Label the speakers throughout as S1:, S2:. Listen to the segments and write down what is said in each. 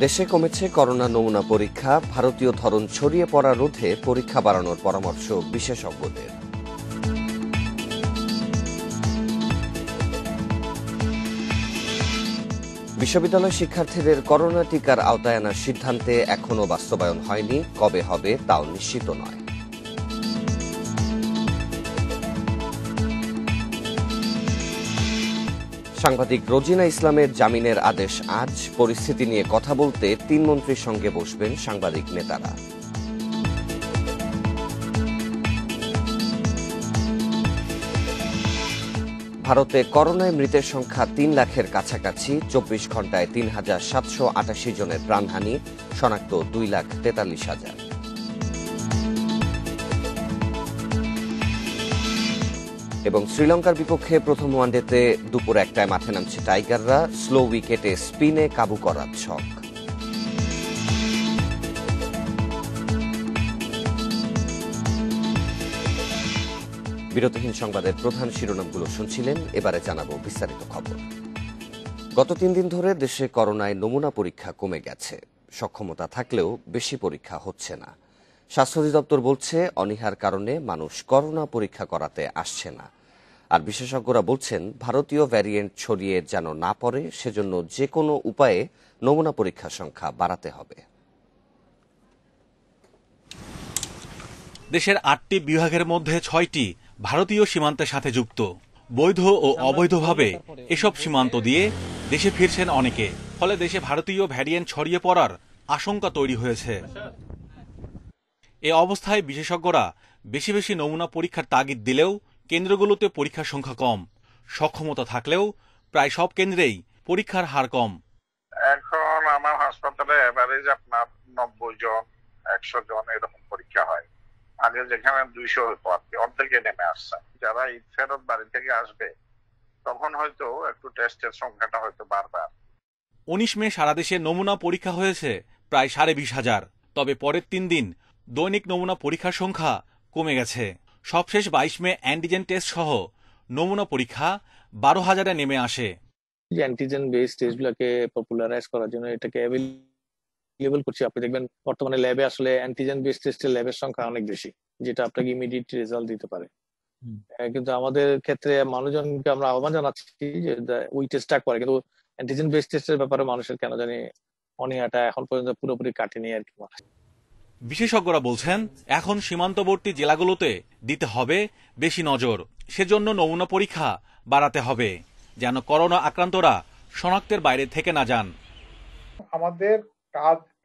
S1: দেশে কমেছে করোনা নমুনা পরীক্ষা, ভারতীয় ধরন ছড়িয়ে পড়া রোধে পরীক্ষা বাড়ানোর পরামর্শ বিশেষজ্ঞদের। বিশ্ববিদ্যালয় শিক্ষার্থীদের করোনা টিকার আওতায় আনার সিদ্ধান্তে এখনও বাস্তবায়ন হয়নি, কবে হবে তাও নিশ্চিত নয়। সাংবাদিক রোজিনা ইসলামের জামিনের আদেশ আজ, পরিস্থিতি নিয়ে কথা বলতে ৩ মন্ত্রীর সঙ্গে বসবেন সাংবাদিক নেতারা। ভারতে করোনায় মৃতের সংখ্যা ৩ লাখের কাছাকাছি, ২৪ ঘণ্টায় ৩,৭৮৮ জনের প্রাণহানি, শনাক্ত ২,৪৩,০০০। এবং শ্রীলঙ্কার বিপক্ষে প্রথম ওয়ানডেতে দুপুর ১টায় মাঠে নামছে টাইগাররা, স্লো উইকেটে স্পিনে কাবু করার ছক। বিরতিহীন সংবাদের প্রধান শিরোনামগুলো শুনছিলেন, এবারে জানাবো বিস্তারিত খবর। গত ৩ দিন ধরে দেশে করোনায় নমুনা পরীক্ষা কমে গেছে। সক্ষমতা থাকলেও বেশি পরীক্ষা হচ্ছে না। স্বাস্থ্য অধিদপ্তর বলছে অনীহার কারণে মানুষ করোনা পরীক্ষা করাতে আসছে না। আর বিশেষজ্ঞরা বলছেন ভারতীয় ভ্যারিয়েন্ট ছড়িয়ে যেন না পড়ে, সেজন্য যে কোনো উপায়ে নমুনা পরীক্ষার সংখ্যা বাড়াতে হবে।
S2: দেশের ৮টি বিভাগের মধ্যে ৬টি ভারতীয় সীমান্তের সাথে যুক্ত। বৈধ ও অবৈধভাবে এসব সীমান্ত দিয়ে দেশে ফিরছেন অনেকে। ফলে দেশে ভারতীয় ভ্যারিয়েন্ট ছড়িয়ে পড়ার আশঙ্কা তৈরি হয়েছে। এ অবস্থায় বিশেষজ্ঞরা বেশি বেশি নমুনা পরীক্ষার তাগিদ দিলেও কেন্দ্রগুলোতে পরীক্ষার সংখ্যা কম। সক্ষমতা থাকলেও প্রায় সব কেন্দ্রেই পরীক্ষার হার কম।
S3: এখন আমার হাসপাতালে এভারেজ আপনার ৯০ জন ১০০ জন এরকম পরীক্ষা হয়। আগে যেখানে ২০০ হতো অর্ধেকে নেমে আসছে। যারা ঈদ ফেরত বাড়ি থেকে আসবে তখন হয়তো একটু টেস্টের সংখ্যাটা হয়তো বাড়বার।
S2: ১৯ মে সারা দেশে নমুনা পরীক্ষা হয়েছে প্রায় ২৫,০০০। তবে পরের ৩ দিন দৈনিক নমুনা পরীক্ষার সংখ্যা কমে গেছে। সবশেষ ২২ মে অ্যান্টিজেন টেস্ট সহ নমুনা পরীক্ষা ১২,০০০-এ নেমে আসে।
S4: অ্যান্টিজেন বেস টেস্টগুলোকে পপুলারাইজ করার জন্য এটাকে অ্যাভেলেবল করছি। আপনি দেখবেন বর্তমানে ল্যাবে আসলে অ্যান্টিজেন বেস টেস্টের ল্যাবের সংখ্যা অনেক বেশি, যেটা আপনাকে ইমিডিয়েট রেজাল্ট দিতে পারে। কিন্তু আমাদের ক্ষেত্রে মানুষজনকে আমরা আহ্বান জানাচ্ছি যে ওই টেস্টটা করে, কিন্তু অ্যান্টিজেন বেস টেস্টের ব্যাপারে মানুষের কেন জানি অনীহাটা এখন পর্যন্ত পুরোপুরি কাটেনি আর কি।
S2: বিশেষজ্ঞরা বলছেন এখন সীমান্তবর্তী জেলাগুলোতে দিতে হবে বেশি নজর। সেজন্য নমুনা পরীক্ষা বাড়াতে হবে যেন করোনা আক্রান্তরা শনাক্তের বাইরে থেকে না যান।
S3: আমাদের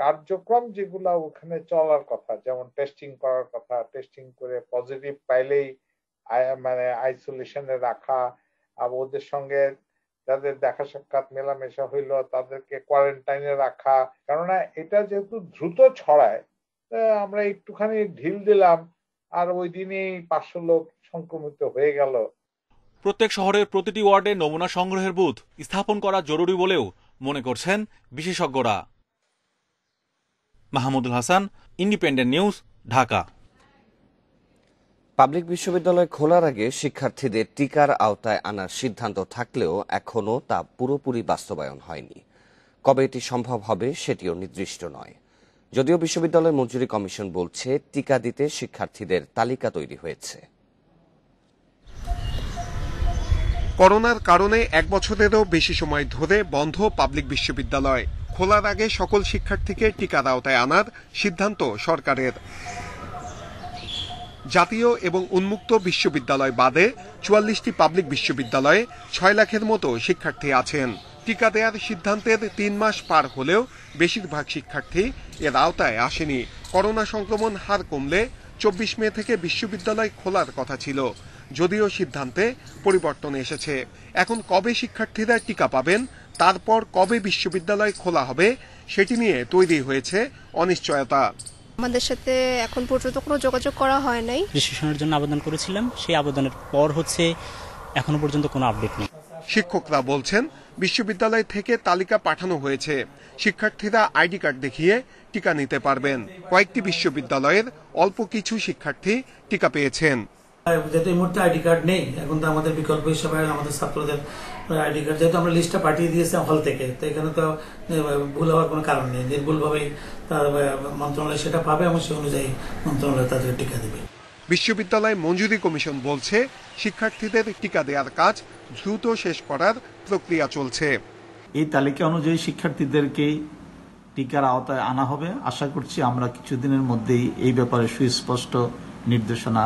S3: কার্যক্রম যেগুলা ওখানে চলার কথা, যেমন টেস্টিং করার কথা, টেস্টিং করে পজিটিভ পাইলেই মানে আইসোলেশনে রাখা, আর ওদের সঙ্গে যাদের দেখা সাক্ষাৎ মেলামেশা হইলো তাদেরকে কোয়ারেন্টাইনে রাখা। কেননা এটা যেহেতু দ্রুত ছড়ায়, আমরা একটুখানি ঢিল দিলাম আর ওই দিনই ৫০০ লোক সংক্রমিত হয়ে গেল।
S2: প্রত্যেক শহরের প্রতিটি ওয়ার্ডে নমুনা সংগ্রহের বুথ স্থাপন করা জরুরি বলেও মনে করছেন বিশেষজ্ঞরা। Mahmudul Hasan, independent news, Dhaka.
S1: Public বিশ্ববিদ্যালয় খোলার আগে শিক্ষার্থীদের টিকার আওতায় আনার সিদ্ধান্ত থাকলেও এখনও তা পুরোপুরি বাস্তবায়ন হয়নি। কবে এটি সম্ভব হবে সেটিও নির্দিষ্ট নয়। যদিও বিশ্ববিদ্যালয় মঞ্জুরি কমিশন বলছে টিকা দিতে শিক্ষার্থীদের তালিকা তৈরি হয়েছে।
S5: করোনার কারণে ১ বছরেরও বেশি সময় ধরে বন্ধ পাবলিক বিশ্ববিদ্যালয়। খোলার আগে সকল শিক্ষার্থীকে টিকার আওতায় আনার সিদ্ধান্ত সরকারের। জাতীয় এবং উন্মুক্ত বিশ্ববিদ্যালয় বাদে ৪৪টি পাবলিক বিশ্ববিদ্যালয়ে ৬ লাখের মতো শিক্ষার্থী আছেন। টিকা দেওয়ার সিদ্ধান্তের ৩ মাস পার হলেও বেশিরভাগ শিক্ষার্থী এর আওতায় আসেনি। করোনা সংক্রমণ হার কমলে ২৪ মে থেকে বিশ্ববিদ্যালয় খোলার কথা ছিল, যদিও সিদ্ধান্তে পরিবর্তন এসেছে। এখন কবে শিক্ষার্থীরা টিকা পাবেন, তারপর কবে বিশ্ববিদ্যালয় খোলা হবে সেটি নিয়ে তৈরি হয়েছে অনিশ্চয়তা।
S6: আমাদের সাথে এখন পর্যন্ত কোনো যোগাযোগ করা হয় নাই।
S7: রেজিস্ট্রেশনের জন্য আবেদন করেছিলাম, সেই আবেদনের পর এখনো পর্যন্ত কোনো আপডেট নেই।
S5: শিক্ষকরা বলছেন বিশ্ববিদ্যালয় থেকে তালিকা পাঠানো হয়েছে, শিক্ষার্থীরা আইডি কার্ড দেখিয়ে টিকা নিতে পারবেন। কয়েকটি বিশ্ববিদ্যালয়ের অল্প কিছু শিক্ষার্থী টিকা পেয়েছেন।
S8: যেহেতু এই মুহূর্তে আইডি কার্ড নেই, এখন তো আমাদের বিকল্প হিসেবে আমাদের ছাত্রদের আইডি কার্ড, যেহেতু আমরা লিস্টটা পাঠিয়ে দিয়েছি হল থেকে, তো এখানে তো ভুল হওয়ার কোনো কারণ নেই। নির্ভুলভাবেই তার মন্ত্রণালয় সেটা পাবে এবং সে অনুযায়ী মন্ত্রণালয় তাদের টিকা দেবে।
S5: বিশ্ববিদ্যালয় মঞ্জুরি কমিশন বলছে, শিক্ষার্থীদের টিকা দেওয়ার কাজ দ্রুত শেষ করার প্রক্রিয়া চলছে।
S9: এই তালিকা অনুযায়ী শিক্ষার্থীদেরকে টিকার আওতায় আনা হবে। আশা করছি আমরা কিছুদিনের মধ্যেই এই ব্যাপারে সুস্পষ্ট নির্দেশনা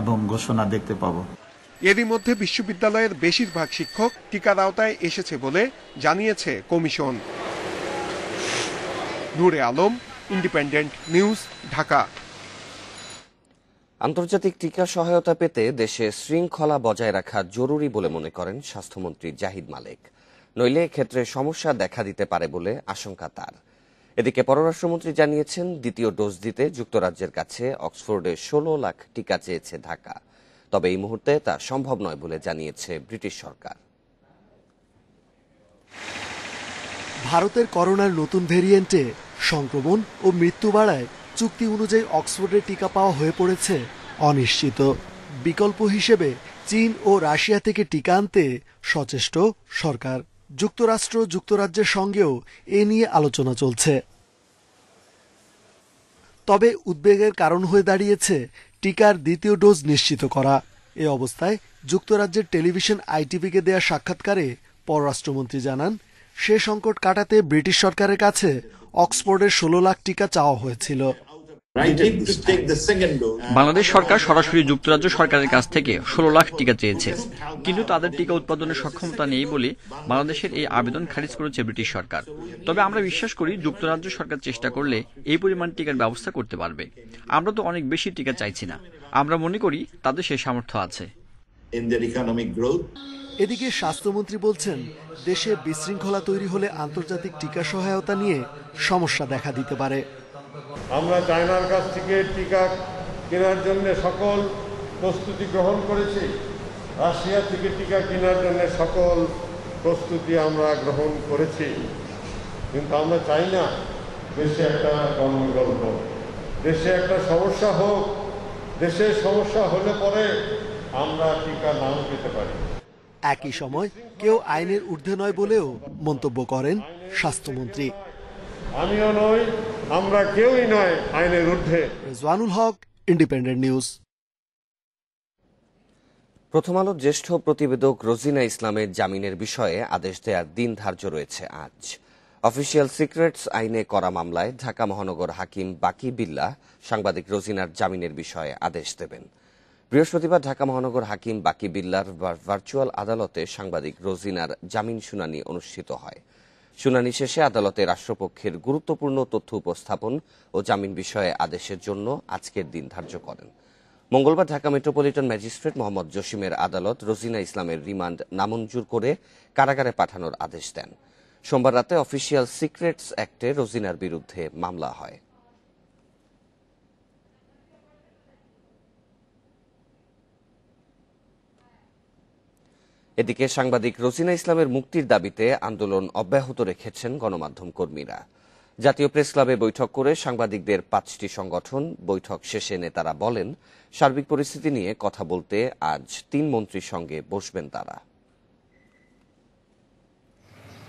S9: এবং ঘোষণা দেখতে পাব।
S5: এরই মধ্যে বিশ্ববিদ্যালয়ের বেশিরভাগ শিক্ষক টিকার আওতায় এসেছে বলে জানিয়েছে কমিশন। নূরে আলম, ইন্ডিপেন্ডেন্ট নিউজ, ঢাকা।
S1: আন্তর্জাতিক টিকা সহায়তা পেতে দেশে শৃঙ্খলা বজায় রাখা জরুরি বলে মনে করেন স্বাস্থ্যমন্ত্রী জাহিদ মালেক। নইলে এক্ষেত্রে সমস্যা দেখা দিতে পারে বলে আশঙ্কা তার। এদিকে পররাষ্ট্রমন্ত্রী জানিয়েছেন, দ্বিতীয় ডোজ দিতে যুক্তরাজ্যের কাছে অক্সফোর্ডে 16 লাখ টিকা চেয়েছে ঢাকা। তবে এই মুহূর্তে তা সম্ভব নয় বলে জানিয়েছে ব্রিটিশ সরকার।
S10: ভারতের করোনার নতুন ভেরিয়েন্টে সংক্রমণ ও মৃত্যু বাড়ায় চুক্তি অনুযায়ী অক্সফোর্ডের টিকা পাওয়া হয়ে পড়েছে অনিশ্চিত। বিকল্প হিসেবে চীন ও রাশিয়া থেকে টিকা আনতে সচেষ্ট সরকার। যুক্তরাষ্ট্র যুক্তরাজ্যের সঙ্গেও এ নিয়ে আলোচনা চলছে। তবে উদ্বেগের কারণ হয়ে দাঁড়িয়েছে টিকার দ্বিতীয় ডোজ নিশ্চিত করা। এ অবস্থায় যুক্তরাজ্যের টেলিভিশন আইটিভিকে দেয়া সাক্ষাৎকারে পররাষ্ট্রমন্ত্রী জানান, সে সংকট কাটাতে ব্রিটিশ সরকারের কাছে অক্সফোর্ডের 16 লাখ টিকা চাওয়া হয়েছিল।
S11: বাংলাদেশ সরকার সরাসরি যুক্তরাজ্য সরকারের কাছ থেকে 16 লাখ টিকা চেয়েছে, কিন্তু তাদের টিকা উৎপাদনের সক্ষমতা নেই বলে বাংলাদেশের এই আবেদন খারিজ করেছে ব্রিটিশ সরকার। তবে আমরা বিশ্বাস করি যুক্তরাজ্য সরকার চেষ্টা করলে এই পরিমাণ টিকার ব্যবস্থা করতে পারবে। আমরা তো অনেক বেশি টিকা চাইছি না, আমরা মনে করি তাদের সেই সামর্থ্য আছে।
S10: এদিকে স্বাস্থ্যমন্ত্রী বলছেন, দেশে বিশৃঙ্খলা তৈরি হলে আন্তর্জাতিক টিকা সহায়তা নিয়ে সমস্যা দেখা দিতে পারে।
S12: আমরা চায়নার কাছ থেকে টিকা কেনার জন্য সকল প্রস্তুতি গ্রহণ করেছি। রাশিয়া থেকে টিকা কেনার জন্য সকল প্রস্তুতি আমরা গ্রহণ করেছি, কিন্তু আমরা চাই না দেশে একটা গণ্ডগোল হোক, দেশে একটা সমস্যা হোক। দেশের সমস্যা হলে পরে আমরা টিকা নাও পেতে পারি।
S10: একই সময় কেউ আইনের ঊর্ধ্বে নয় বলেও মন্তব্য করেন স্বাস্থ্যমন্ত্রী।
S12: আমিও নই, আমরা কেউই নয় আইনের ঊর্ধ্বে।
S10: রেজওয়ানুল হক, ইন্ডিপেন্ডেন্ট নিউজ।
S1: প্রথম আলোর জ্যেষ্ঠ প্রতিবেদক রোজিনা ইসলামের জামিনের বিষয়ে আদেশ দেওয়ার দিন ধার্য রয়েছে আজ। অফিসিয়াল সিক্রেটস আইনে করা মামলায় ঢাকা মহানগর হাকিম বাকি বিল্লাহ সাংবাদিক রোজিনার জামিনের বিষয়ে আদেশ দেবেন। বৃহস্পতিবার ঢাকা মহানগর হাকিম বাকি বিল্লাহর ভার্চুয়াল আদালতে সাংবাদিক রোজিনার জামিন শুনানি অনুষ্ঠিত হয়। শুনানি শেষে আদালতে রাষ্ট্রপক্ষের গুরুত্বপূর্ণ তথ্য উপস্থাপন ও জামিন বিষয়ে আদেশের জন্য আজকের দিন ধার্য করেন। মঙ্গলবার ঢাকা মেট্রোপলিটন ম্যাজিস্ট্রেট মোহাম্মদ জসিমের আদালত রোজিনা ইসলামের রিমান্ড নামঞ্জুর করে কারাগারে পাঠানোর আদেশ দেন। সোমবার রাতে অফিসিয়াল সিক্রেটস অ্যাক্টে রোজিনার বিরুদ্ধে মামলা হয়। এদিকে সাংবাদিক রোজিনা ইসলামের মুক্তির দাবিতে আন্দোলন অব্যাহত রেখেছেন গণমাধ্যম কর্মীরা। জাতীয় প্রেস ক্লাবে বৈঠক করে সাংবাদিকদের 5টি সংগঠন। বৈঠক শেষে নেতারা বলেন, সার্বিক পরিস্থিতি নিয়ে কথা বলতে আজ 3 মন্ত্রীর সঙ্গে বসবেন তারা।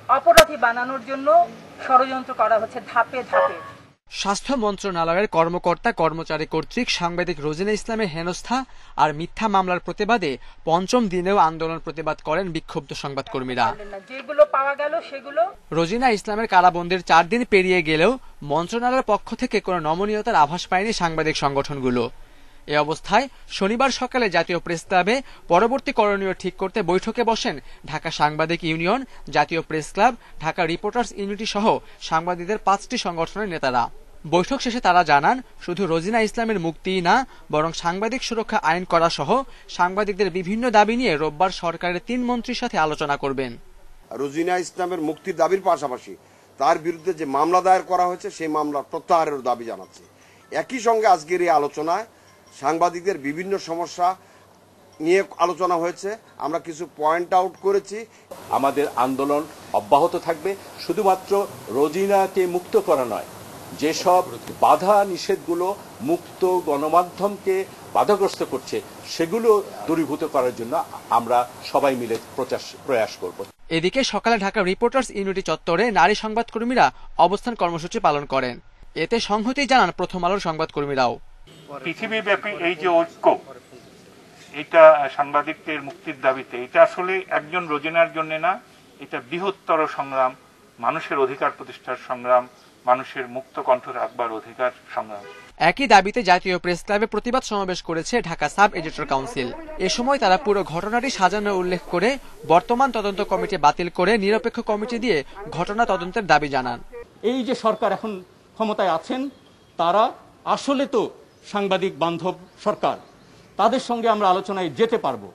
S13: অপরাধী বানানোর জন্য ষড়যন্ত্র করা হচ্ছে ধাপে ধাপে।
S14: স্বাস্থ্য মন্ত্রণালয়ের কর্মকর্তা কর্মচারী কর্তৃক সাংবাদিক রোজিনা ইসলামের হেনস্থা আর মিথ্যা মামলার প্রতিবাদে 5ম দিনেও আন্দোলন প্রতিবাদ করেন বিক্ষুব্ধ সংবাদকর্মীরা।
S13: যেগুলো পাওয়া গেল সেগুলো।
S14: রোজিনা ইসলামের কারাবন্দির 4 দিন পেরিয়ে গেলেও মন্ত্রণালয়ের পক্ষ থেকে কোনো নমনীয়তার আভাস পায়নি সাংবাদিক সংগঠনগুলো। এ অবস্থায় শনিবার সকালে জাতীয় প্রেস ক্লাবে পরবর্তী করণীয় ঠিক করতে বৈঠকে বসেন ঢাকা সাংবাদিক ইউনিয়ন, জাতীয় press club, Dhaka reporters unity সহ সাংবাদিকদের 5টি সংগঠনের নেতারা। বৈঠক শেষে তারা জানান, শুধু রোজিনা ইসলামের মুক্তিই না, বরং সাংবাদিক সুরক্ষা আইন করা সহ সাংবাদিকদের বিভিন্ন দাবি নিয়ে রোববার সরকারের 3 মন্ত্রীর সাথে আলোচনা করবেন।
S15: রোজিনা ইসলামের মুক্তির দাবির পাশাপাশি তার বিরুদ্ধে যে মামলা দায়ের করা হয়েছে সেই মামলার প্রত্যাহারের দাবি জানাচ্ছে। একই সঙ্গে আজকের এই আলোচনায় সাংবাদিকদের বিভিন্ন সমস্যা নিয়ে আলোচনা হয়েছে। আমরা কিছু পয়েন্ট আউট করেছি।
S16: আমাদের আন্দোলন অব্যাহত থাকবে, শুধুমাত্র রোজিনাকে মুক্ত করা নয়, যেসব বাধা নিষেধগুলো মুক্ত গণমাধ্যমকে বাধাগ্রস্ত করছে সেগুলো দূরীভূত করার জন্য আমরা সবাই মিলে প্রয়াস করব।
S14: এদিকে সকালে ঢাকা রিপোর্টার্স ইউনিটি চত্বরে নারী সংবাদকর্মীরা অবস্থান কর্মসূচি পালন করেন। এতে সংহতি জানান প্রথম আলোর সংবাদকর্মীরাও।
S17: পৃথিবীব্যাপী এই যে ঐক্য, এটা সাংবাদিকদের মুক্তির দাবিতে, এটা আসলে একজন রোজিনার জন্য না, এটা বৃহত্তর সংগ্রাম, মানুষের অধিকার প্রতিষ্ঠার সংগ্রাম, মানুষের মুক্ত কণ্ঠ রাখবার অধিকার সংগ্রাম।
S14: একই দাবিতে জাতীয় প্রেস ক্লাবে প্রতিবাদ সমাবেশ করেছে ঢাকা সাব এডিটর কাউন্সিল। এ সময় তারা পুরো ঘটনাটি সাজানোর উল্লেখ করে বর্তমান তদন্ত কমিটি বাতিল করে নিরপেক্ষ কমিটি দিয়ে ঘটনা তদন্তের দাবি জানান।
S18: এই যে সরকার এখন ক্ষমতায় আছেন, তারা আসলে তো সাংবাদিক বান্ধব সরকার, তাদের সঙ্গে আমরা আলোচনায় যেতে পারবো।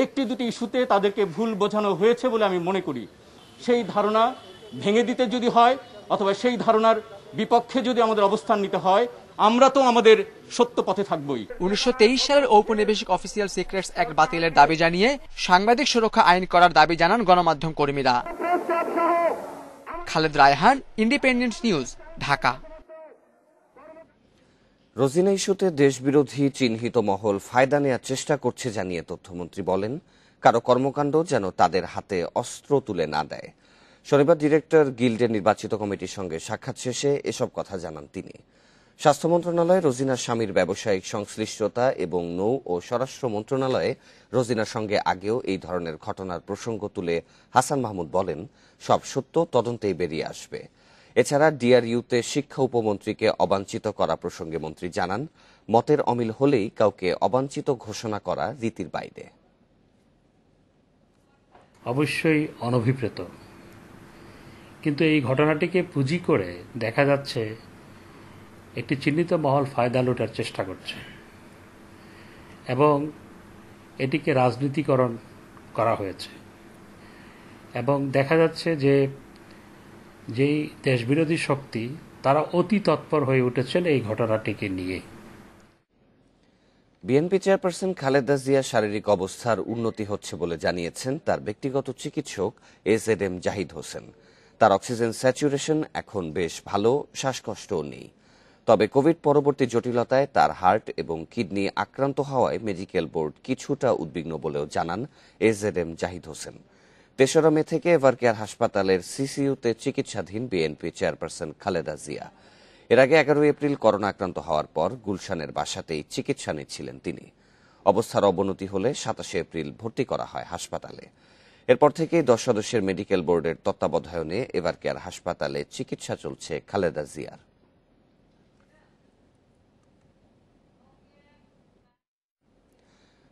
S18: একটি দুটি ইস্যুতে তাদেরকে ভুল বোঝানো হয়েছে বলে আমি মনে করি। সেই ধারণা ভেঙে দিতে যদি হয় অথবা সেই ধারণার বিপক্ষে যদি আমাদের অবস্থান নিতে হয়, আমরা তো আমাদের সত্য পথে থাকবই।
S14: 1923 সালের ঔপনিবেশিক অফিসিয়াল সিক্রেটস অ্যাক্ট বাতিলের দাবি জানিয়ে সাংবাদিক সুরক্ষা আইন করার দাবি জানান গণমাধ্যম কর্মীরা। Khaled Raihan, independent news, Dhaka.
S1: রোজিনা ইস্যুতে দেশবিরোধী চিহ্নিত মহল ফায়দা নেওয়ার চেষ্টা করছে জানিয়ে তথ্যমন্ত্রী বলেন, কারো কর্মকাণ্ড যেন তাদের হাতে অস্ত্র তুলে না দেয়। শনিবার ডিরেক্টর গিল্ডের নির্বাচিত কমিটির সঙ্গে সাক্ষাৎ শেষে এসব কথা জানান তিনি। স্বাস্থ্য মন্ত্রণালয়ে রোজিনার স্বামীর ব্যবসায়িক সংশ্লিষ্টতা এবং নৌ ও স্বরাষ্ট্র মন্ত্রণালয়ে রোজিনার সঙ্গে আগেও এই ধরনের ঘটনার প্রসঙ্গ তুলে হাসান মাহমুদ বলেন, সব সত্য তদন্তেই বেরিয়ে আসবে। এছাড়া ডিআরইউতে শিক্ষা উপমন্ত্রীকে অবাঞ্ছিত করা প্রসঙ্গে মন্ত্রী জানান, মতের অমিল হলেই কাউকে অবাঞ্ছিত ঘোষণা করা রীতির বাইরে।
S19: অবশ্যই অনভিপ্রেত, কিন্তু এই ঘটনাটিকে পুঁজি করে দেখা যাচ্ছে একটি চিহ্নিত মহল ফায়দা লুটার চেষ্টা করছে এবং এটিকে রাজনীতিকরণ করা হয়েছে। এবং দেখা যাচ্ছে যে যেই দেশবিরোধী শক্তি তারা অতি তৎপর হয়ে উঠেছেন এই ঘটনাটিকে নিয়ে।
S1: বিএনপি চেয়ারপারসন খালেদা জিয়ার শারীরিক অবস্থার উন্নতি হচ্ছে বলে জানিয়েছেন তার ব্যক্তিগত চিকিৎসক এজেডএম জাহিদ হোসেন। তার অক্সিজেন স্যাচুরেশন এখন বেশ ভালো, শ্বাসকষ্টও নেই। তবে কোভিড পরবর্তী জটিলতায় তার হার্ট এবং কিডনি আক্রান্ত হওয়ায় মেডিকেল বোর্ড কিছুটা উদ্বিগ্ন বলেও জানান এজেডএম জাহিদ হোসেন। ৩রা মে থেকে এভারকেয়ার হাসপাতালের সিসিইউতে চিকিৎসাধীন বিএনপি চেয়ারপারসন খালেদা জিয়া। এর আগে ১১ এপ্রিল করোনা আক্রান্ত হওয়ার পর গুলশানের বাসাতেই চিকিৎসা নিচ্ছিলেন তিনি। অবস্থার অবনতি হলে ২৭ এপ্রিল ভর্তি করা হয় হাসপাতালে। এরপর থেকেই ১০ সদস্যের মেডিকেল বোর্ডের তত্ত্বাবধানে এভারকেয়ার হাসপাতালে চিকিৎসা চলছে খালেদা জিয়ার।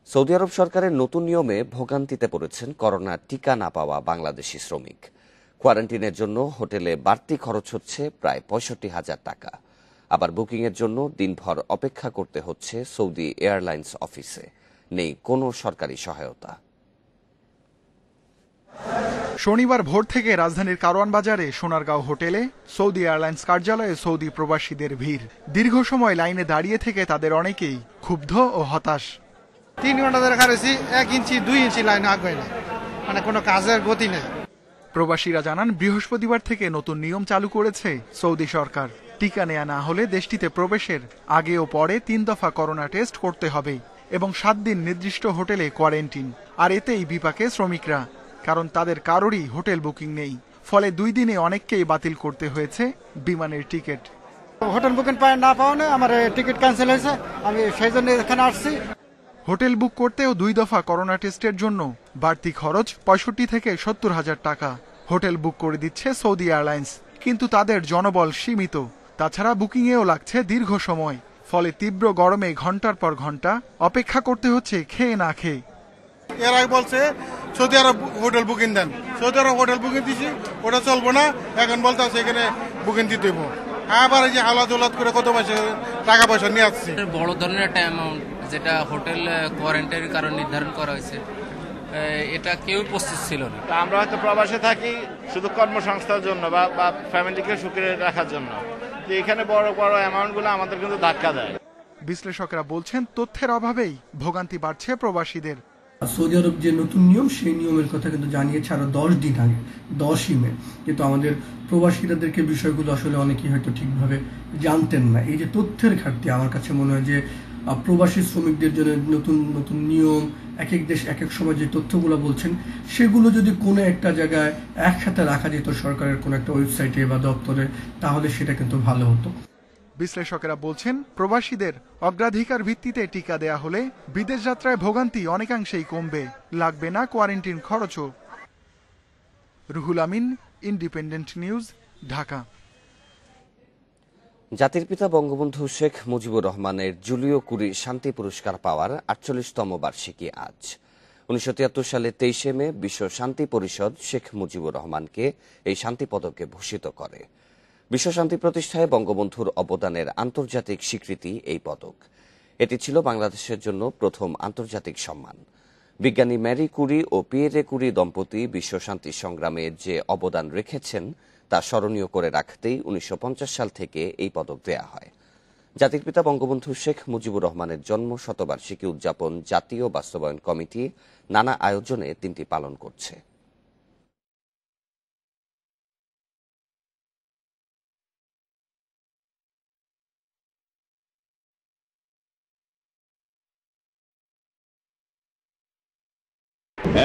S1: সৌদি আরব সরকারের নতুন নিয়মে ভোগান্তিতে পড়েছেন করোনা টিকা না পাওয়া বাংলাদেশি শ্রমিক। কোয়ারেন্টিনের জন্য হোটেলে বাড়তি খরচ হচ্ছে প্রায় ৬৫,০০০ টাকা। আবার বুকিংয়ের জন্য দিনভর অপেক্ষা করতে হচ্ছে সৌদি এয়ারলাইন্স অফিসে। নেই কোনো সরকারি সহায়তা।
S20: শনিবার ভোর থেকে রাজধানীর কারওয়ান বাজারে সোনারগাঁও হোটেলে সৌদি এয়ারলাইন্স কার্যালয়ে সৌদি প্রবাসীদের ভিড়। দীর্ঘ সময় লাইনে দাঁড়িয়ে থেকে তাদের অনেকেই ক্ষুব্ধ ও হতাশ।
S21: 3 ঘন্টা ধরে খারেছি, 1 ইঞ্চি 2 ইঞ্চি লাইন আগে না, মানে কোনো কাজের গতি নেই।
S20: প্রবাসীরা জানান, বৃহস্পতিবার থেকে নতুন নিয়ম চালু করেছে সৌদি সরকার। টিকা নেওয়া না হলে দেশটিতে প্রবেশের আগে ও পরে 3 দফা করোনা টেস্ট করতে হবে এবং 7 দিন নির্দিষ্ট হোটেলে কোয়ারেন্টিন। আর এতেই বিপাকে শ্রমিকরা, কারণ তাদের কারোরই হোটেল বুকিং নেই। ফলে 2 দিনে অনেককেই বাতিল করতে হয়েছে বিমানের টিকিট।
S21: হোটেল বুকিং না পাওয়া আমার টিকিট ক্যান্সেল হয়েছে, আমি সেই জন্য এখানে আসছি।
S20: হোটেল বুক করতেও 2 দফা করোনা টেস্টের জন্য বাড়তি খরচ 65 থেকে 70,000 টাকা। হোটেল বুক করে দিচ্ছে সৌদি এয়ারলাইন্স, কিন্তু তাদের জনবল সীমিত। তাছাড়া বুকিংয়েও লাগছে দীর্ঘ সময়। ফলে তীব্র গরমে ঘন্টার পর ঘন্টা অপেক্ষা করতে হচ্ছে খেয়ে না খেয়ে।
S21: এর আগে বলছে সৌদি আরব হোটেল বুকিং দেন, সৌদি আরব হোটেল বুকিং দিছি, ওটা চলবো না। এখন বলতে আছে এখানে বুকিং দিতে হইব। আবার এই যে হাওলা দৌলত করে কত টাকা পয়সা নিয়ে আসছে।
S22: বড় ধরনের একটা অ্যামাউন্ট যেটা হোটেল কোয়ারেন্টাইনের কারণে নির্ধারণ করা হয়েছে, এটা কেউ প্রস্তুত ছিল না।
S23: আমরা হয়তো প্রবাসে থাকি শুধু কর্মসংস্থার জন্য বা ফ্যামিলিকে সুখে রাখার জন্য, তো এখানে বড় বড় অ্যামাউন্টগুলো আমাদের কিন্তু ধাক্কা দেয়।
S20: বিশ্লেষকরা বলছেন, তথ্যের অভাবেই ভোগান্তি বাড়ছে প্রবাসীদের।
S24: সৌদি আরব যে নতুন নিয়ম, সেই নিয়মের কথা কিন্তু জানিয়েছে আরো 10 দিন আগে, 10ই মে। কিন্তু আমাদের প্রবাসীদেরকে বিষয়গুলো আসলে অনেকেই হয়তো ঠিকভাবে জানতেন না। এই যে তথ্যের ঘাটতি, আমার কাছে মনে হয় যে প্রবাসী শ্রমিকদের জন্য নতুন নতুন নিয়ম, এক এক দেশ এক এক সময় যে তথ্যগুলো বলছেন সেগুলো যদি কোনো একটা জায়গায় একসাথে রাখা যেত সরকারের কোনো একটা ওয়েবসাইটে বা দপ্তরে, তাহলে সেটা কিন্তু ভালো হতো।
S20: বিশ্লেষকেরা বলছেন, প্রবাসীদের অগ্রাধিকার ভিত্তিতে টিকা দেয়া হলে বিদেশ যাত্রায় ভোগান্তি অনেকাংশেই কমবে, লাগবে না কোয়ারেন্টিন খরচও। Ruhul Amin, independent news, Dhaka.
S1: জাতির পিতা বঙ্গবন্ধু শেখ মুজিবুর রহমানের জুলিও কুরি শান্তি পুরস্কার পাওয়ার ৪৮তম বার্ষিকী আজ। ১৯৭৩ সালে ২৩ মে বিশ্ব শান্তি পরিষদ শেখ মুজিবুর রহমানকে এই শান্তি পদকে ভূষিত করে। বিশ্ব শান্তি প্রতিষ্ঠায় বঙ্গবন্ধুর অবদানের আন্তর্জাতিক স্বীকৃতি এই পদক। এটি ছিল বাংলাদেশের জন্য প্রথম আন্তর্জাতিক সম্মান। বিজ্ঞানী ম্যারি কুরি ও পিয়েরে কুরি দম্পতি বিশ্ব শান্তি সংগ্রামে যে অবদান রেখেছেন তা স্মরণীয় করে রাখতেই ১৯৫০ সাল থেকে এই পদক দেয়া হয়। জাতির পিতা বঙ্গবন্ধু শেখ মুজিবুর রহমানের জন্ম শতবার্ষিকী উদযাপন জাতীয় বাস্তবায়ন কমিটি নানা আয়োজনে দিনটি পালন করছে।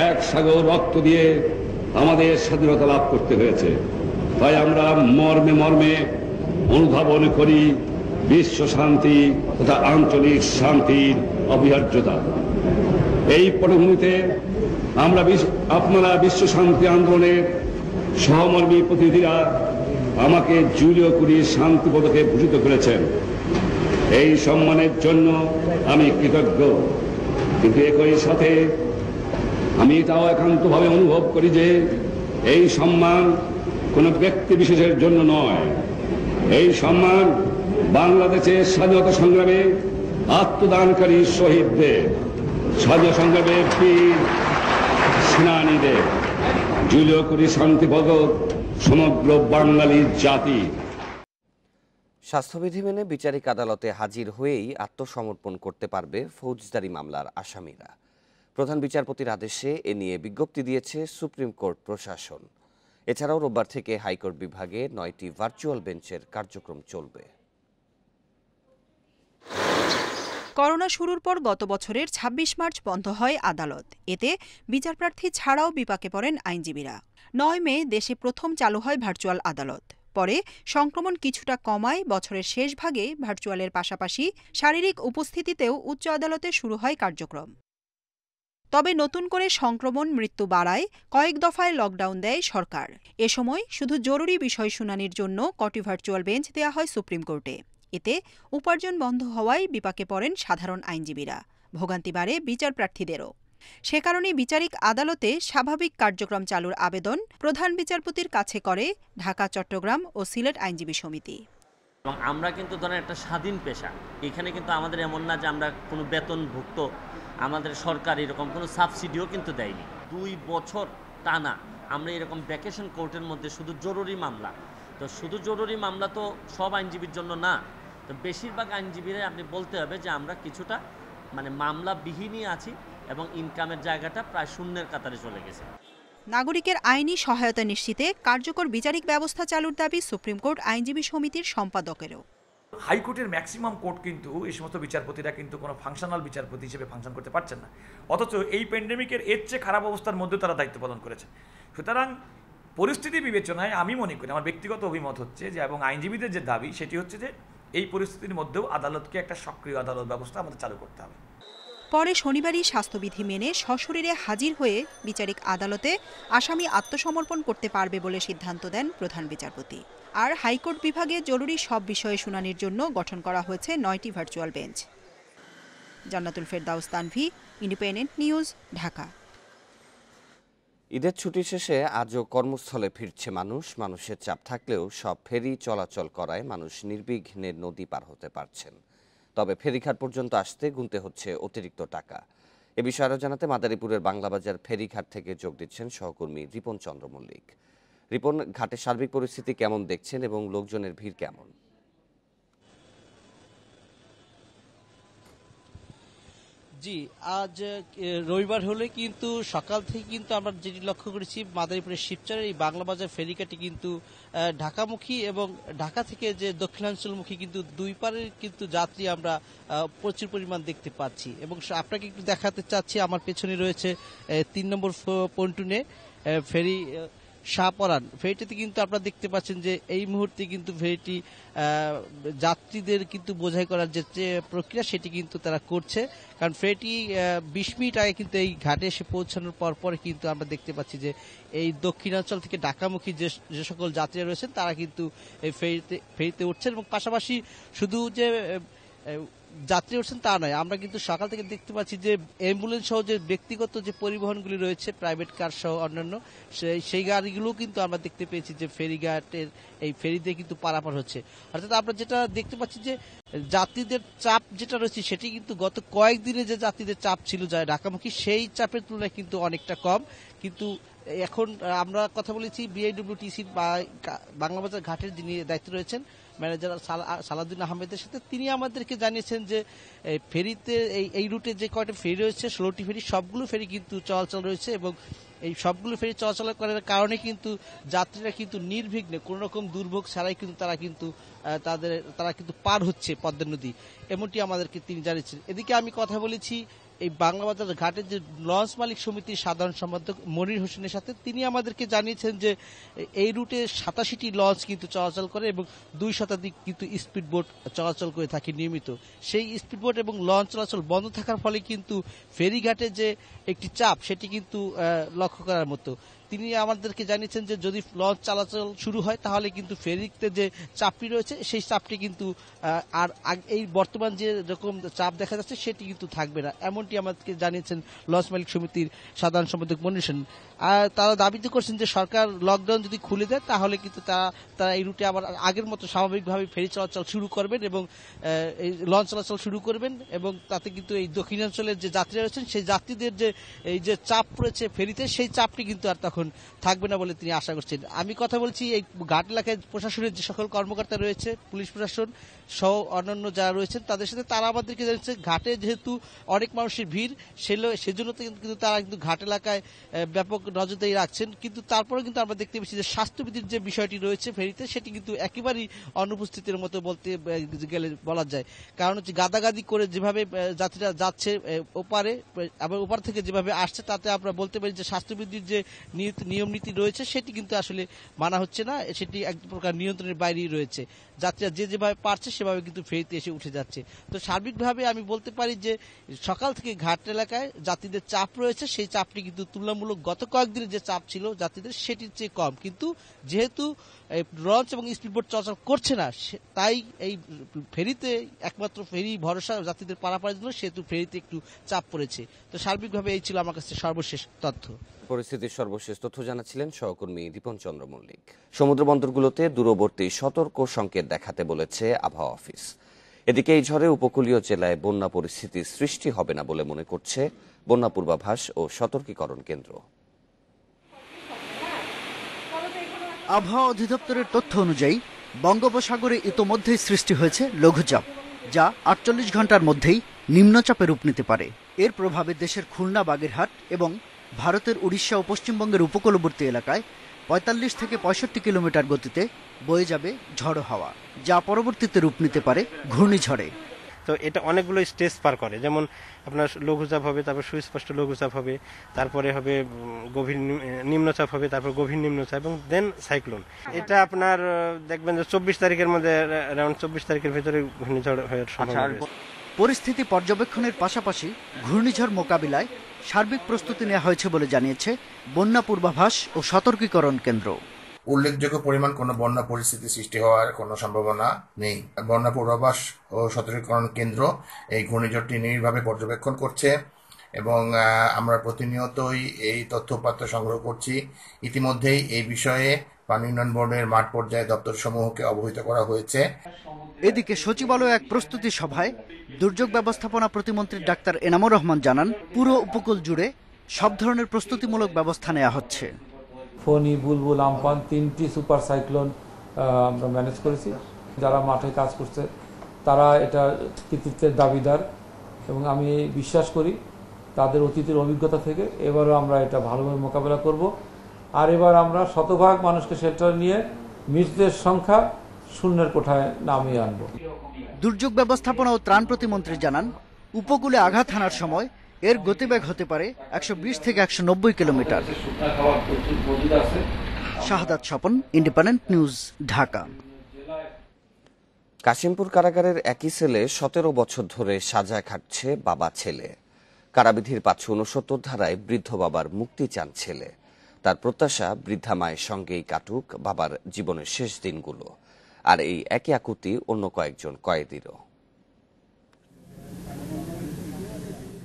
S2: এক সাগর রক্ত দিয়ে আমাদের স্বাধীনতা লাভ করতে হয়েছে, তাই আমরা মর্মে মর্মে অনুধাবন করি বিশ্ব শান্তি তথা আঞ্চলিক শান্তির অপরিহার্যতা। এই পটভূমিতে আপনারা বিশ্ব শান্তি আন্দোলনের সহমর্মী প্রতিনিধিরা আমাকে জুলিও কুরি শান্তি পদকে ভূষিত করেছেন। এই সম্মানের জন্য আমি কৃতজ্ঞ, কিন্তু একই সাথে আমি এটাও একান্তভাবে অনুভব করি যে এই সম্মান কোনো ব্যক্তি বিশেষের জন্য নয়। এই সম্মান বাংলাদেশের স্বাধীনতা সংগ্রামে আত্মদানকারী শহীদদের, স্বাধীনতা সংগ্রামের বীর সেনানীদের। জুলিও কুরি শান্তি পদক সমগ্র বাঙালি জাতি।
S1: স্বাস্থ্যবিধি মেনে বিচারিক আদালতে হাজির হয়েই আত্মসমর্পণ করতে পারবে ফৌজদারি মামলার আসামিরা। প্রধান বিচারপতির আদেশে এ নিয়ে বিজ্ঞপ্তি দিয়েছে সুপ্রিম কোর্ট প্রশাসন। এছাড়াও রোববার থেকে হাইকোর্ট বিভাগে ৯টি ভার্চুয়াল বেঞ্চের কার্যক্রম চলবে।
S3: করোনা শুরুর পর গত বছরের ২৬ মার্চ বন্ধ হয় আদালত। এতে বিচারপ্রার্থী ছাড়াও বিপাকে পড়েন আইনজীবীরা। ৯ মে দেশে প্রথম চালু হয় ভার্চুয়াল আদালত। পরে সংক্রমণ কিছুটা কমায় বছরের শেষ ভাগে ভার্চুয়ালের পাশাপাশি শারীরিক উপস্থিতিতেও উচ্চ আদালতে শুরু হয় কার্যক্রম। তবে নতুন করে সংক্রমণ মৃত্যু বাড়ায় কয়েক দফায় লকডাউন দেয় সরকার। এ সময় শুধু জরুরি বিষয় শুনানির জন্য কটি ভার্চুয়াল বেঞ্চ দেয়া হয় সুপ্রিম কোর্টে। এতে উপার্জন বন্ধ হওয়ায় বিপাকে পড়েন সাধারণ আইনজীবীরা, ভোগান্তি বাড়ে বিচারপ্রার্থীদেরও। সে কারণে বিচারিক আদালতে স্বাভাবিক কার্যক্রম চালুর আবেদন প্রধান বিচারপতির কাছে করে ঢাকা, চট্টগ্রাম ও সিলেট আইনজীবী সমিতি।
S4: এবং আমরা কিন্তু ধরেন একটা স্বাধীন পেশা, এখানে কিন্তু আমাদের এমন না যে আমরা কোনো বেতনভুক্ত, আমাদের সরকার এরকম কোনো সাবসিডিও কিন্তু দেয়নি। 2 বছর টানা আমরা এরকম ভ্যাকেশন কোর্টের মধ্যে শুধু জরুরি মামলা, তো শুধু জরুরি মামলা তো সব আইনজীবীর জন্য না, তো বেশিরভাগ আইনজীবীরা আপনি বলতে হবে যে আমরা কিছুটা মামলা বিহীনই আছি এবং ইনকামের জায়গাটা প্রায় শূন্যের কাতারে চলে গেছে।
S3: নাগরিকের আইনি সহায়তা নিশ্চিতে কার্যকর বিচারিক ব্যবস্থা চালুর দাবি সুপ্রিম কোর্ট আইনজীবী সমিতির সম্পাদকেরও।
S6: হাইকোর্টের ম্যাক্সিমাম কোর্ট কিন্তু এই সমস্ত বিচারপতিরা কিন্তু কোনো ফাংশনাল বিচারপতি হিসেবে ফাংশন করতে পারছেন না, অথচ এই প্যান্ডেমিকের এর চেয়ে খারাপ অবস্থার মধ্যে তারা দায়িত্ব পালন করেছে। সুতরাং পরিস্থিতি বিবেচনায় আমি মনে করি, আমার ব্যক্তিগত অভিমত হচ্ছে যে, এবং আইনজীবীদের যে দাবি সেটি হচ্ছে যে এই পরিস্থিতির মধ্যেও আদালতকে একটা সক্রিয় আদালত ব্যবস্থা আমাদের চালু করতে হবে।
S3: পরে শনিবারই স্বাস্থ্যবিধি মেনে সশরীরে হাজির হয়ে বিচারিক আদালতে আসামি আত্মসমর্পণ করতে পারবে বলে সিদ্ধান্ত দেন প্রধান বিচারপতি। আর হাইকোর্ট বিভাগে জরুরি সব বিষয়ে শুনানির জন্য গঠন করা হয়েছে ৯টি ভার্চুয়াল বেঞ্চ। জান্নাতুল ফেরদাউস তানভি, ইন্ডিপেন্ডেন্ট নিউজ, ঢাকা।
S1: ঈদের ছুটি শেষে আজও কর্মস্থলে ফিরছে মানুষ। মানুষের চাপ থাকলেও সব ফেরি চলাচল করায় মানুষ নির্বিঘ্নে নদী পার হতে পারছেন। তবে ফেরিঘাট পর্যন্ত আসতে গুনতে হচ্ছে অতিরিক্ত টাকা। এ বিষয়ে আরও জানাতে মাদারীপুরের বাংলাবাজার ফেরিঘাট থেকে যোগ দিচ্ছেন সহকর্মী রিপন চন্দ্র মল্লিক। রিপন, ঘাটের সার্বিক পরিস্থিতি কেমন দেখছেন এবং লোকজনের ভিড় কেমন?
S5: জি, আজ রবিবার হলে কিন্তু সকাল থেকে কিন্তু আমরা যেটি লক্ষ্য করেছি মাদারীপুরের শিবচরের এই বাংলা বাজার ফেরিঘাটে কিন্তু ঢাকামুখী এবং ঢাকা থেকে যে দক্ষিণাঞ্চলমুখী কিন্তু দুই পারের কিন্তু যাত্রী আমরা প্রচুর পরিমাণ দেখতে পাচ্ছি। এবং আপনাকে একটু দেখাতে চাচ্ছি, আমার পেছনে রয়েছে 3 নম্বর পন্টুনে ফেরি শাহপরান। ফেরিটিতে কিন্তু আপনারা দেখতে পাচ্ছেন যে এই মুহূর্তে কিন্তু ফেরিটি যাত্রীদের কিন্তু বোঝাই করার যে প্রক্রিয়া সেটি কিন্তু তারা করছে, কারণ ফেরিটি 20 মিনিট আগে কিন্তু এই ঘাটে এসে পৌঁছানোর পর কিন্তু আমরা দেখতে পাচ্ছি যে এই দক্ষিণাঞ্চল থেকে ঢাকামুখী যে সকল যাত্রীরা রয়েছেন তারা কিন্তু এই ফেরিতে উঠছেন। এবং পাশাপাশি শুধু যে যাত্রী উঠছেন তা নয়, আমরা কিন্তু সকাল থেকে দেখতে পাচ্ছি যে অ্যাম্বুলেন্স সহ যে ব্যক্তিগত যে পরিবহনগুলি রয়েছে, প্রাইভেট কার সহ অন্যান্য সেই গাড়িগুলো কিন্তু আমরা দেখতে পেয়েছি যে ফেরিঘাটের এই ফেরি দিয়ে কিন্তু পারাপার হচ্ছে। অর্থাৎ আমরা যেটা দেখতে পাচ্ছি যে যাত্রীদের চাপ যেটা রয়েছে সেটি কিন্তু গত কয়েকদিনে যে যাত্রীদের চাপ ছিল যায় ঢাকামুখী, সেই চাপের তুলনায় কিন্তু অনেকটা কম। কিন্তু এখন আমরা কথা বলেছি বিআইডব্লিউটিসির বাংলাবাজার ঘাটের যিনি দায়িত্বে রয়েছেন ম্যানেজার সালাউদ্দিন আহমেদের সাথে, তিনি আমাদেরকে জানিয়েছেন যে ফেরিতে এই রুটে যে কয়টা ফেরি রয়েছে 16টি ফেরি, সবগুলো ফেরি কিন্তু চলাচল রয়েছে এবং এই সবগুলো ফেরি চলাচল করার কারণে কিন্তু যাত্রীরা কিন্তু নির্বিঘ্নে কোনো রকম দুর্ভোগ ছাড়াই কিন্তু তারা কিন্তু পার হচ্ছে পদ্মা নদী, এমনটি আমাদেরকে তিনি জানিয়েছেন। এদিকে আমি কথা বলেছি এই বাংলাবাজার ঘাটের যে লঞ্চ মালিক সমিতির সাধারণ সম্পাদক মনির হোসেনের সাথে, তিনি আমাদেরকে জানিয়েছেন যে এই রুটে 87টি লঞ্চ কিন্তু চলাচল করে এবং 2 শতাধিক কিন্তু স্পিড বোট চলাচল করে থাকে নিয়মিত। সেই স্পিড বোট এবং লঞ্চ চলাচল বন্ধ থাকার ফলে কিন্তু ফেরিঘাটে যে একটি চাপ সেটি কিন্তু লক্ষ্য করার মতো। তিনি আমাদেরকে জানিয়েছেন যে যদি লঞ্চ চলাচল শুরু হয় তাহলে কিন্তু ফেরিতে যে চাপটি রয়েছে সেই চাপটি কিন্তু আর এই বর্তমান যে রকম চাপ দেখা যাচ্ছে সেটি কিন্তু থাকবে না, এমনটি আমাদেরকে জানিয়েছেন লঞ্চ মালিক সমিতির সাধারণ সম্পাদক মনির হোসেন। আর তারা দাবিতে করছেন যে সরকার লকডাউন যদি খুলে দেয় তাহলে কিন্তু তারা এই রুটে আবার আগের মতো স্বাভাবিকভাবে ফেরি চলাচল শুরু করবেন এবং এই লঞ্চ চলাচল শুরু করবেন এবং তাতে কিন্তু এই দক্ষিণাঞ্চলের যে যাত্রীরা রয়েছেন সেই যাত্রীদের যে এই যে চাপ রয়েছে ফেরিতে সেই চাপটি কিন্তু আর তখন থাকবে না বলে তিনি আশা করছেন। আমি কথা বলছি এই ঘাট এলাকায় প্রশাসনের যে সকল কর্মকর্তা রয়েছে, পুলিশ প্রশাসন সহ অন্যান্য যারা রয়েছেন তাদের সাথে, তারা আমাদেরকে জানিয়েছে ঘাটে যেহেতু অনেক মানুষের ভিড় সেজন্য কিন্তু তারা কিন্তু ঘাট এলাকায় ব্যাপক নজরদারি রাখছেন। কিন্তু তারপরে কিন্তু আমরা দেখতে পাচ্ছি যে স্বাস্থ্যবিধির যে বিষয়টি রয়েছে ফেরিতে সেটি কিন্তু একেবারেই অনুপস্থিতির মতো বলতে গেলে বলা যায়, কারণ হচ্ছে গাদাগাদি করে যেভাবে যাত্রীরা যাচ্ছে ওপারে আবার ওপার থেকে যেভাবে আসছে তাতে আমরা বলতে পারি যে স্বাস্থ্যবিধির যে নিয়ম নীতি রয়েছে সেটি কিন্তু আসলে মানা হচ্ছে না, সেটি এক প্রকার নিয়ন্ত্রণের বাইরেই রয়েছে। যাত্রীরা যেভাবে পারছে সেভাবে কিন্তু ফেরিতে এসে উঠে যাচ্ছে। তো সার্বিকভাবে আমি বলতে পারি যে সকাল থেকে ঘাট এলাকায় যাত্রীদের চাপ রয়েছে, সেই চাপটি কিন্তু তুলনামূলক গত কয়েকদিনের যে চাপ ছিল যাত্রীদের সেটির চেয়ে কম। কিন্তু যেহেতু লঞ্চ এবং স্পিডবোট চলাচল করছে না তাই এই ফেরিতে একমাত্র ফেরি ভরসা যাত্রীদের পারাপারের জন্য, সেহেতু ফেরিতে একটু চাপ পড়েছে। তো সার্বিকভাবে এই ছিল আমার কাছে সর্বশেষ তথ্য।
S1: পরিস্থিতির সর্বশেষ তথ্য জানাচ্ছিলেন সহকর্মী দীপন চন্দ্র মল্লিক। সমুদ্র বন্দরগুলোতে দূরবর্তী সতর্ক সংকেত দেখাতে বলেছে আবহাওয়া অফিস। এদিকে এই ঝড়ে উপকূলীয় জেলায় বন্যা পরিস্থিতির সৃষ্টি হবে না বলে মনে করছে বন্যা পূর্বাভাস ও সতর্কীকরণ কেন্দ্র।
S7: আবহাওয়া অধিদপ্তরের তথ্য অনুযায়ী বঙ্গোপসাগরে ইতোমধ্যেই সৃষ্টি হয়েছে লঘুচাপ, যা 48 ঘন্টার মধ্যেই নিম্নচাপে রূপ নিতে পারে। এর প্রভাবে দেশের খুলনা, বাগেরহাট এবং ভারতের উড়িষ্যা ও পশ্চিমবঙ্গের উপকূলবর্তী এলাকায় 45 থেকে 65 কিলোমিটার গতিতে বয়ে যাবে ঝড়ো হাওয়া, যা পরবর্তীতে রূপ নিতে পারে ঘূর্ণিঝড়ে।
S8: তো এটা অনেকগুলো স্টেজ পার করে, যেমন আপনার লঘুচাপ হবে, তারপর সুস্পষ্ট লঘুচাপ হবে, তারপরে হবে গভীর নিম্নচাপ হবে, তারপর গভীর নিম্নচাপ এবং দেন সাইক্লোন। এটা আপনার দেখবেন যে 24 তারিখের মধ্যে, অ্যারাউন্ড 24 তারিখের ভিতরে ঘূর্ণিঝড় হওয়ার সম্ভাবনা।
S7: পরিস্থিতি পর্যবেক্ষণের পাশাপাশি ঘূর্ণিঝড় মোকাবিলায় সার্বিক প্রস্তুতি নেওয়া হয়েছে বলে জানিয়েছে বন্যা পূর্বাভাস ও সতর্কীকরণ কেন্দ্র।
S9: উল্লেখযোগ্য পরিমাণ কোনো বন্যা পরিস্থিতি সৃষ্টি হওয়ার কোনো সম্ভাবনা নেই। বন্যা পূর্বাভাস ও সতর্কীকরণ কেন্দ্র এই ঘূর্ণিঝড়টি নিবিড়ভাবে পর্যবেক্ষণ করছে এবং আমরা প্রতিনিয়তই এই তথ্যপাত্র সংগ্রহ করছি। ইতিমধ্যেই এই বিষয়ে পানি উন্নয়ন বোর্ডের মাঠ পর্যায়ে দপ্তরসমূহকে অবহিত করা হয়েছে।
S7: এদিকে সচিবালয় এক প্রস্তুতি সভায় দুর্যোগ ব্যবস্থাপনা প্রতিমন্ত্রী ডাক্তার এনামুর রহমান জানান, পুরো উপকূল জুড়ে সব ধরনের প্রস্তুতিমূলক ব্যবস্থা নেওয়া হচ্ছে।
S25: ফণী, বুলবুল, আমফান 3টি সুপার সাইক্লোন আমরা ম্যানেজ করেছি। যারা মাঠে কাজ করছে তারা এটা কৃতিত্বের দাবিদার এবং আমি বিশ্বাস করি তাদের অতীতের অভিজ্ঞতা থেকে এবারও আমরা এটা ভালোভাবে মোকাবেলা করব। আর এবার আমরা শতভাগ মানুষকে শেল্টারে নিয়ে মৃতদের সংখ্যা শূন্যের কোঠায় নামিয়ে আনব।
S7: দুর্যোগ ব্যবস্থাপনা ও ত্রাণ প্রতিমন্ত্রী জানান, উপকূলে আঘাত হানার সময় এর গতিবেগ হতে পারে 120 থেকে 190 কিলোমিটার। শাহাদাত স্বপন, ইন্ডিপেন্ডেন্ট নিউজ, ঢাকা।
S1: কাশিমপুর কারাগারের একই সেলে 17 বছর ধরে সাজা খাটছে বাবা ছেলে। কারাবিধির 569 ধারায় বৃদ্ধ বাবার মুক্তি চান ছেলে। তার প্রত্যাশা বৃদ্ধা মায়ের সঙ্গেই কাটুক বাবার জীবনের শেষ দিনগুলো। আর এই একই আকুতি অন্য কয়েকজন কয়েদিরও।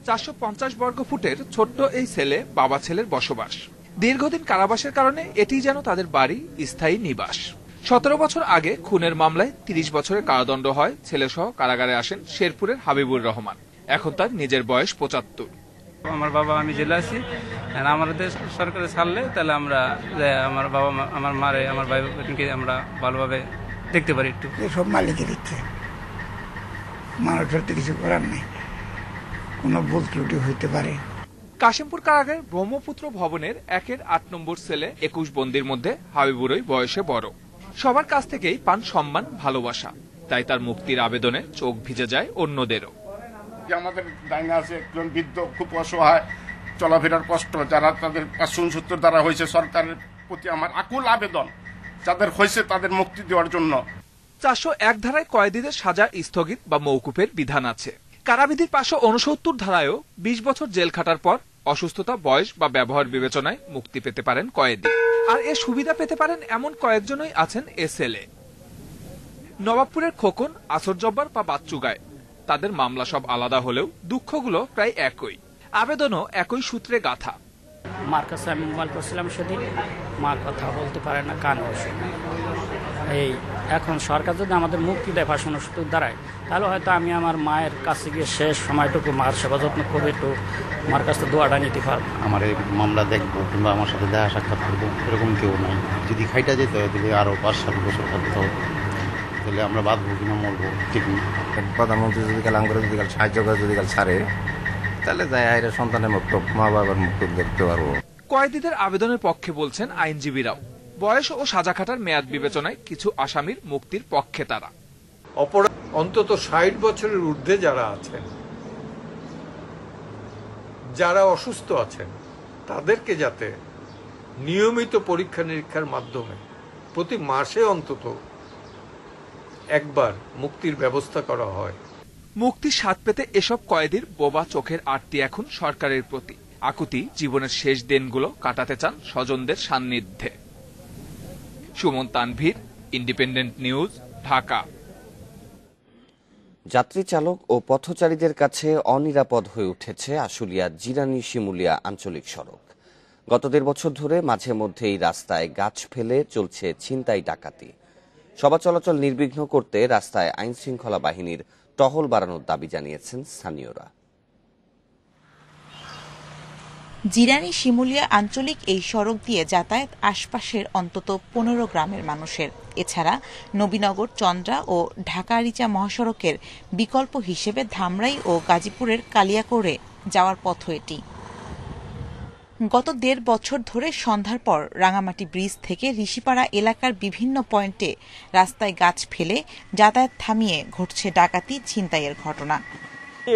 S10: 450 বর্গফুটের ছোট্ট এই সেলে বাবা ছেলের বসবাস। দীর্ঘদিন কারাবাসের কারণে এটি যেন তাদের বাড়ি, স্থায়ী নিবাস। 17 বছর আগে খুনের মামলায় 30 বছরের কারাদণ্ড হয় ছেলেসহ কারাগারে আসেন শেরপুরের হাবিবুর রহমান। এখন তার নিজের বয়স 75।
S11: আমার বাবা, আমি জেলে আছি, আমাদের সরকারে ছাড়লে তাহলে আমরা আমার বাবা আমার মারে আমার ভাই বোনকে আমরা ভালোভাবে দেখতে পারি। একটু
S12: সব মালিকের ইচ্ছে, মানুষের তো কিছু করার নেই, কোনো ভুল ত্রুটি হইতে পারে।
S10: কাশিমপুর কারাগারের ব্রহ্মপুত্র ভবনের 1-এর 8 নম্বর সেলে 21 বন্দীর মধ্যে হাবিবুরই বয়সে বড়। সবার কাছ থেকেই পান সম্মান, ভালোবাসা। তাই তার মুক্তির আবেদনে চোখ ভিজে যায় অন্যদেরও।
S23: আমাদের ডাইনে আছে একজন বৃদ্ধ, খুব অসহায়, চলাফেরার কষ্ট, যারা তাদের 569 দ্বারা হয়েছে। সরকারের প্রতি আমার আকুল আবেদন, যাদের হয়েছে তাদের মুক্তি দেওয়ার জন্য।
S10: 401 ধারায় কয়েদিদের সাজা স্থগিত বা মওকুফের বিধান আছে। কারাবিধির 569 ধারায়ও 20 বছর জেল খাটার পর অসুস্থতা, বয়স বা ব্যবহার বিবেচনায় মুক্তি পেতে পারেন কয়েদি। আর এ সুবিধা পেতে পারেন এমন কয়েকজনই আছেন এ সেলে। নবাবপুরের খোকন, আসর জব্বার বা বাচ্চু গায়ে। তাদের মামলা সব আলাদা হলেও দুঃখগুলো প্রায় একই, আবেদনও একই সূত্রে গাথা।
S13: মার কাছে আমি মোবাইল করছিলাম সেদিন, মা কথা বলতে পারে না, কান বসে। এই এখন সরকার যদি আমাদের মুক্তি দেয় 569 দ্বারায়, তাহলে হয়তো আমি আমার মায়ের কাছে গিয়ে শেষ সময়টুকু মার সেবা যত্ন করে একটু মার কাছে দোয়াটা নিতে পারবো।
S15: আমার এই মামলা দেখবো কিংবা আমার সাথে দেখা সাক্ষাৎ করবো, এরকম কেউ নাই। যদি খাইটা যেতে হয় তাহলে আরো 5-7 বছর থাকতে হবে, তাহলে আমরা বাঁধবো কিনা মরবো ঠিক নেই। প্রধানমন্ত্রী যদি কাল করে, যদি কাল সাহায্য করে, যদি কাল ছাড়ে, তাহলে যাই সন্তানের মুক্ত, মা বাবার মুক্ত দেখতে পারবো।
S10: কয়েদিদের আবেদনের পক্ষে বলছেন আইনজীবীরাও। বয়স ও সাজা খাটার মেয়াদ বিবেচনায় কিছু আসামির মুক্তির পক্ষে তারা।
S26: অপরাধ অন্তত 60 বছরের ঊর্ধ্বে যারা আছেন, যারা অসুস্থ আছেন, তাদেরকে যাতে নিয়মিত পরীক্ষা নিরীক্ষার মাধ্যমে প্রতি মাসে অন্তত একবার মুক্তির ব্যবস্থা করা হয়।
S10: মুক্তির স্বাদ পেতে এসব কয়েদির বোবা চোখের আরতি এখন সরকারের প্রতি। আকুতি জীবনের শেষ দিনগুলো কাটাতে চান স্বজনদের সান্নিধ্যে। Suman Tanvir, independent news, Dhaka.
S1: যাত্রী চালক ও পথচারীদের কাছে অনিরাপদ হয়ে উঠেছে আশুলিয়া জিরানী শিমুলিয়া আঞ্চলিক সড়ক। গত 1.5 বছর ধরে মাঝে মধ্যেই রাস্তায় গাছ ফেলে চলছে ছিনতাই, ডাকাতি। সভা চলাচল নির্বিঘ্ন করতে রাস্তায় আইন শৃঙ্খলা বাহিনীর টহল বাড়ানোর দাবি জানিয়েছেন স্থানীয়রা।
S27: জিরানী শিমুলিয়া আঞ্চলিক এই সড়ক দিয়ে যাতায়াত আশপাশের অন্তত 15 গ্রামের মানুষের। এছাড়া নবীনগর, চন্দ্রা ও ঢাকা আরিচা মহাসড়কের বিকল্প হিসেবে ধামরাই ও গাজীপুরের কালিয়াকৈরে যাওয়ার পথ এটি। গত 1.5 বছর ধরে সন্ধ্যার পর রাঙামাটি ব্রিজ থেকে ঋষিপাড়া এলাকার বিভিন্ন পয়েন্টে রাস্তায় গাছ ফেলে যাতায়াত থামিয়ে ঘটছে ডাকাতি, ছিনতাইয়ের ঘটনা।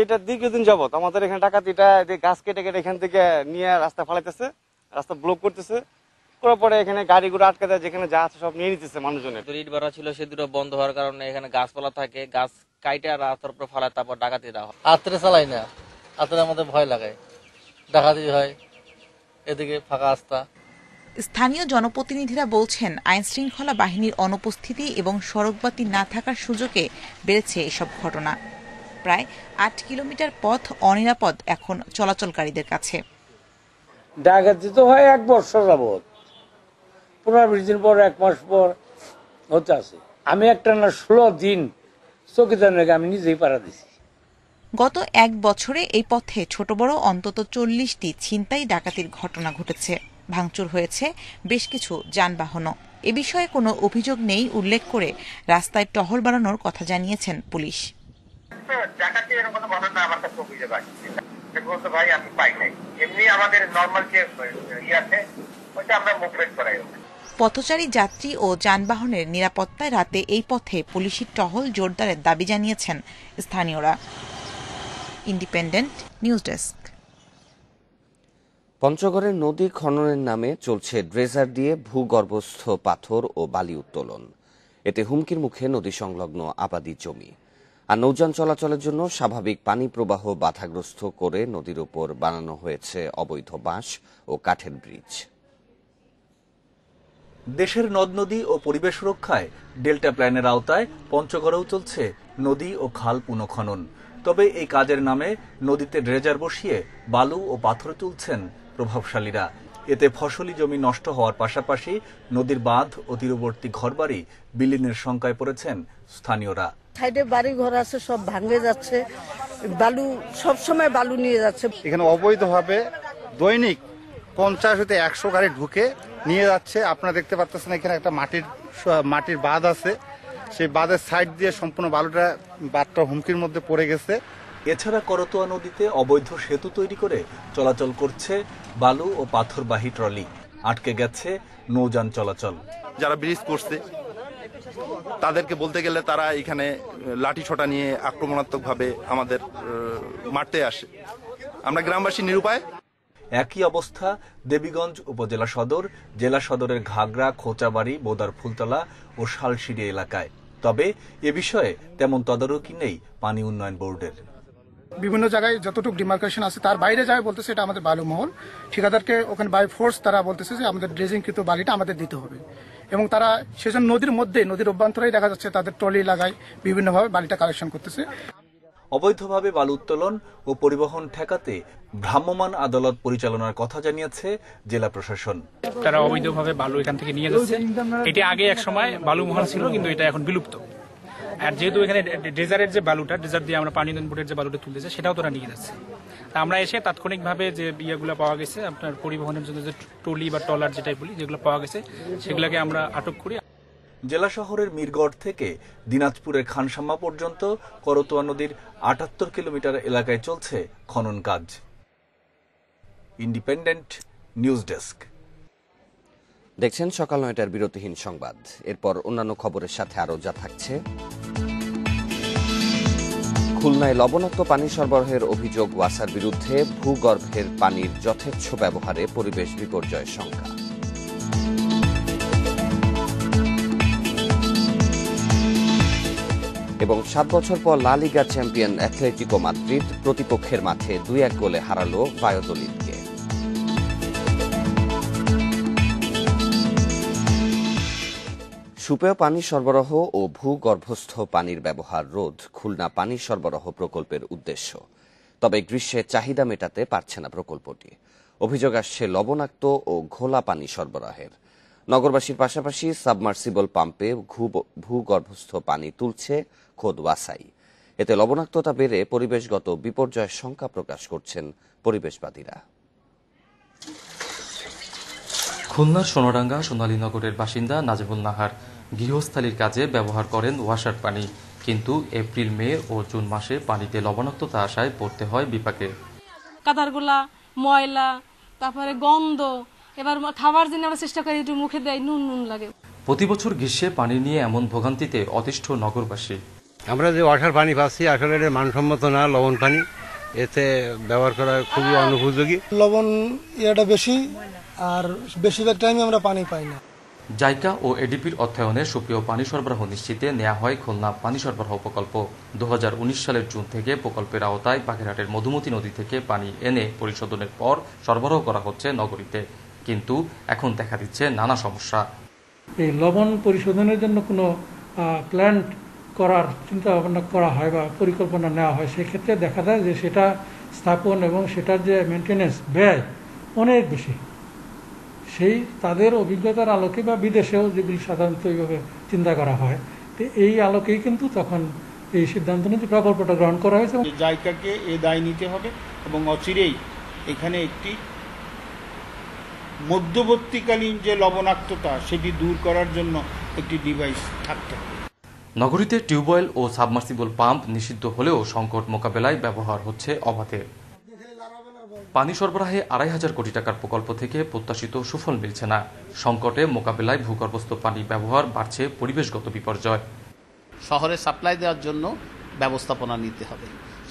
S28: এটা দীর্ঘদিন যাবত আমাদের এখানে ডাকাতিটা গাছ কেটে কেটে এখান থেকে নিয়ে রাস্তা ফালাইতেছে, রাস্তা ব্লক করতেছে, করার পরে এখানে গাড়িগুলো আটকে দেয়, যেখানে যা আছে সব নিয়ে নিতেছে মানুষজনের।
S29: ইট ভাড়া ছিল, সে দুটো বন্ধ হওয়ার কারণে এখানে গাছপালা থাকে, গাছ কাইটে রাস্তার উপর ফালায়, তারপর ডাকাতিটা হয়।
S30: আত্রে চালাই না, আত্রে আমাদের ভয় লাগায়, ডাকাতি হয়, এদিকে ফাঁকা রাস্তা।
S27: স্থানীয় জনপ্রতিনিধিরা বলছেন, আইন শৃঙ্খলা বাহিনীর অনুপস্থিতি এবং সড়কবাতি না থাকার সুযোগে বেড়েছে এসব ঘটনা। প্রায় 8 কিলোমিটার পথ অনিরাপদ এখন চলাচলকারীদের কাছে।
S31: ডাকাতি তো হয় 1 বছর যাবত, 15-20 দিন পর, 1 মাস পর হতে আছে। আমি একটা না 16 দিন চৌকিদার নাকি আমি নিজেই পাড়া দিছি।
S27: গত 1 বছরে এই পথে ছোট বড় অন্তত 40টি ছিনতাই, ডাকাতির ঘটনা ঘটেছে। ভাঙচুর হয়েছে বেশ কিছু যানবাহনও। এ বিষয়ে কোনো অভিযোগ নেই উল্লেখ করে রাস্তায় টহল বাড়ানোর কথা জানিয়েছেন পুলিশ।
S2: ডাকাতির এরকম কোনো ঘটনা আমার কাছে অভিযোগ আছে, বলতে ভাই আমি পাই নাই। এমনি আমাদের নর্মাল যে আছে ওইটা আমরা মুভমেন্ট করাই।
S27: পথচারী যাত্রী ও যানবাহনের নিরাপত্তায় রাতে এই পথে পুলিশি টহল জোরদারের দাবি জানিয়েছেন স্থানীয়রা। Independent news desk.
S1: পঞ্চগড়ের নদী খননের নামে চলছে ড্রেজার দিয়ে ভূগর্ভস্থ পাথর ও বালি উত্তোলন। এতে হুমকির মুখে নদী সংলগ্ন আবাদি জমি। আর নৌযান চলাচলের জন্য স্বাভাবিক পানি প্রবাহ বাধাগ্রস্ত করে নদীর উপর বানানো হয়েছে অবৈধ বাঁশ ও কাঠের ব্রিজ।
S4: দেশের নদ নদী ও পরিবেশ রক্ষায় ডেল্টা প্ল্যানের আওতায় পঞ্চগড়েও চলছে নদী ও খাল পুনঃখনন। তবে এই কাজের নামে নদীতে ড্রেজার বসিয়ে বালু ও পাথর তুলছেন প্রভাবশালীরা। এতে ফসলি জমি নষ্ট হওয়ার পাশাপাশি নদীর বাঁধ ও তীরবর্তী ঘরবাড়ি বিলীনের শঙ্কায় পড়েছেন স্থানীয়রা।
S14: সাইডে বাড়ি ঘর আছে, সব ভাঙে যাচ্ছে, বালু সবসময় বালু নিয়ে যাচ্ছে।
S16: এখানে অবৈধভাবে দৈনিক 50 হতে 100 গাড়ি ঢুকে নিয়ে যাচ্ছে। আপনারা দেখতে পাচ্ছেন এখানে একটা মাটির বাঁধ আছে, সেই বাঁধের সাইড দিয়ে সম্পূর্ণ বাঁধটা হুমকির মধ্যে পড়ে গেছে।
S4: এছাড়া করতোয়া নদীতে অবৈধ সেতু তৈরি করে চলাচল করছে বালু ও পাথরবাহী ট্রলি। আটকে গেছে নৌযান চলাচল।
S17: যারা ব্রিজ করছে তাদেরকে বলতে গেলে তারা এখানে লাঠি ছোটা নিয়ে আক্রমণাত্মকভাবে আমাদের মারতে আসে। আমরা গ্রামবাসী নিরুপায়।
S4: একই অবস্থা দেবীগঞ্জ উপজেলা সদর, জেলা সদরের ঘাগড়া, খোঁচাবাড়ি, বোদার ফুলতলা ও শালশিড়ি এলাকায়। তবে এ বিষয়ে তেমন তদারকি নেই পানি উন্নয়ন বোর্ডের।
S18: বিভিন্ন জায়গায় যতটুকু ডিমার্কেশন আছে তার বাইরে যায় বলতেছে এটা আমাদের বালু মহল। ঠিকাদারকে ওখানে বাই ফোর্স তারা বলতেছে যে আমাদের ড্রেজিংকৃত বালিটা আমাদের দিতে হবে, এবং তারা সেজন্য নদীর অভ্যন্তরেই দেখা যাচ্ছে তাদের ট্রলি লাগায় বিভিন্নভাবে বালিটা কালেকশন করতেছে।
S4: অবৈধভাবে বালু উত্তোলন ও পরিবহন ঠেকাতে ভ্রাম্যমাণ আদালত পরিচালনার কথা জানিয়েছে জেলা প্রশাসন।
S19: তারা অবৈধভাবে বালু এখান থেকে নিয়ে যাচ্ছে। এটি আগে এক সময় বালু মহল ছিল, কিন্তু এটা এখন বিলুপ্ত। আর যেহেতু এখানে ড্রেজারের যে বালুটা, ড্রেজার দিয়ে আমরা পানি উন্নয়ন বোর্ডের যে বালুটা তুলতেছে সেটাও তোরা নিয়ে যাচ্ছে। আমরা এসে তাৎক্ষণিকভাবে যে ইয়েগুলো পাওয়া গেছে, আপনার পরিবহনের জন্য যে ট্রলি বা ট্রলার যেটাই বলি, যেগুলো পাওয়া গেছে সেগুলোকে আমরা আটক করি।
S4: জেলা শহরের মিরগড় থেকে দিনাজপুরের খানসামা পর্যন্ত করতোয়া নদীর 78 কিলোমিটার এলাকায় চলছে খনন কাজ। Independent news desk.
S1: দেখছেন সকাল 9টার বিরতিহীন সংবাদ। এরপর অন্যান্য খবরের সাথে আরও যা থাকছে। খুলনায় লবণাক্ত পানি সরবরাহের অভিযোগ ওয়াসার বিরুদ্ধে। ভূগর্ভের পানির যথেচ্ছ ব্যবহারে পরিবেশ বিপর্যয়ের শঙ্কা। এবং 7 বছর পর লা লিগা চ্যাম্পিয়ন অ্যাথলেটিকো মাদ্রিদ প্রতিপক্ষের মাঠে 2-1 গোলে হারালো ভায়াদোলিদকে। সুপেয় পানি সরবরাহ ও ভূগর্ভস্থ পানির ব্যবহার রোধ খুলনা পানি সরবরাহ প্রকল্পের উদ্দেশ্য। তবে গ্রীষ্মের চাহিদা মেটাতে পারছে না প্রকল্পটি। অভিযোগ আসছে লবণাক্ত ও ঘোলা পানি সরবরাহের। নগরবাসীর পাশাপাশি সাবমার্সিবল পাম্পে ভূগর্ভস্থ পানি তুলছে খোদ ওয়াসাই। এতে লবণাক্ততা বেড়ে পরিবেশগত বিপর্যয়ের শঙ্কা প্রকাশ করছেন পরিবেশবাদীরা।
S20: খুলনার সোনাডাঙ্গা সোনালীনগরের বাসিন্দা নাজিমুল নাহার গৃহস্থালির কাজে ব্যবহার করেন ওয়াসার পানি, কিন্তু এপ্রিল, মে ও জুন মাসে পানিতে লবণাক্ততা আসায় পড়তে হয় বিপাকে।
S21: কাদারগুলা, ময়লা, তারপরে গন্ধ, এবার খাবার জন্য আমরা চেষ্টা করি একটু মুখে দেয়, নুন নুন লাগে।
S20: প্রতি বছর গ্রীষ্মে পানি নিয়ে এমন ভোগান্তিতে অতিষ্ঠ নগরবাসী।
S15: আমরা যে ওয়াসার পানি পাচ্ছি আসলে এটা মানসম্মত না, লবণ পানি, এতে ব্যবহার করা খুবই অনুপযোগী।
S22: লবণ এটা বেশি, আর বেশিরভাগ টাইমে আমরা পানি পাই না।
S20: জাইকা ও এডিপির অর্থায়নে সুপেয় পানি সরবরাহ নিশ্চিতে নেওয়া হয় খুলনা পানি সরবরাহ প্রকল্প। 2019 সালের জুন থেকে প্রকল্পের আওতায় বাগেরহাটের মধুমতি নদী থেকে পানি এনে পরিশোধনের পর সরবরাহ করা হচ্ছে নগরীতে, কিন্তু এখন দেখা দিচ্ছে নানা সমস্যা।
S25: এই লবণ পরিশোধনের জন্য কোনো প্ল্যান্ট করার চিন্তা ভাবনা করা হয় বা পরিকল্পনা নেওয়া হয়, সেক্ষেত্রে দেখা যায় যে সেটা স্থাপন এবং সেটার যে মেনটেন্যান্স ব্যয় অনেক বেশি। সেই তাদের অভিজ্ঞতার আলোকে বা বিদেশেও যেগুলি সাধারণত এইভাবে চিন্তা করা হয়, তো এই আলোকেই কিন্তু তখন এই সিদ্ধান্ত নিয়ে প্রকল্পটা গ্রহণ করা হয়েছে।
S24: জাইকাকে এ দায় নিতে হবে এবং অচিরেই এখানে একটি মধ্যবর্তীকালীন যে লবণাক্ততা সেটি দূর করার জন্য একটি ডিভাইস থাকতে হবে।
S20: নগরীতে টিউবওয়েল ও সাবমার্সিবল পাম্প নিষিদ্ধ হলেও সংকট মোকাবেলায় ব্যবহার হচ্ছে অবাধে। পানি সরবরাহে ২৫০০ কোটি টাকার প্রকল্প থেকে প্রত্যাশিত সুফল মিলছে না। সংকটে মোকাবেলায় ভূগর্ভস্থ পানি ব্যবহার বাড়ছে পরিবেশগত বিপর্যয়।
S3: শহরে সাপ্লাই দেওয়ার জন্য ব্যবস্থাপনা নিতে হবে।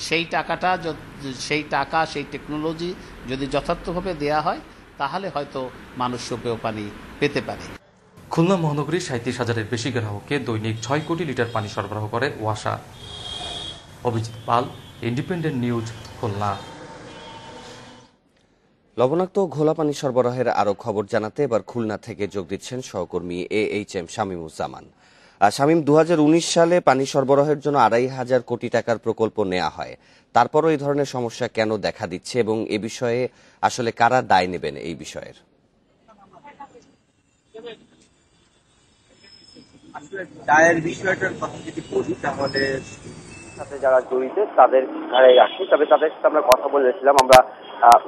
S3: সেই টাকা সেই টেকনোলজি যদি যথার্থভাবে দেয়া হয় তাহলে হয়তো মানুষ সুপেয় পানি পেতে পারে।
S20: খুলনা মহানগরীর ৩৭,০০০-এর বেশি গ্রাহককে দৈনিক ৬ কোটি লিটার পানি সরবরাহ করে ওয়াসা। অভিজিৎ পাল, ইন্ডিপেন্ডেন্ট নিউজ, খুলনা।
S1: লবণাক্ত ঘোলা পানি সরবরাহের আরও খবর জানাতে এবার খুলনা থেকে যোগ দিচ্ছেন সহকর্মী AHM শামীমুজ্জামান। শামীম, ২০১৯ সালে পানি সরবরাহের জন্য ২৫০০ কোটি টাকার প্রকল্প নেওয়া হয়, তারপরও এই ধরনের সমস্যা কেন দেখা দিচ্ছে এবং এ বিষয়ে আসলে কারা দায় নেবেন এই বিষয়ের?
S5: দায়ের বিষয়টার কথা যদি বলি তাহলে
S6: সাথে যারা জড়িত তাদের ঘাড়ে আসি, তবে তাদের সাথে আমরা কথা বলেছিলাম, আমরা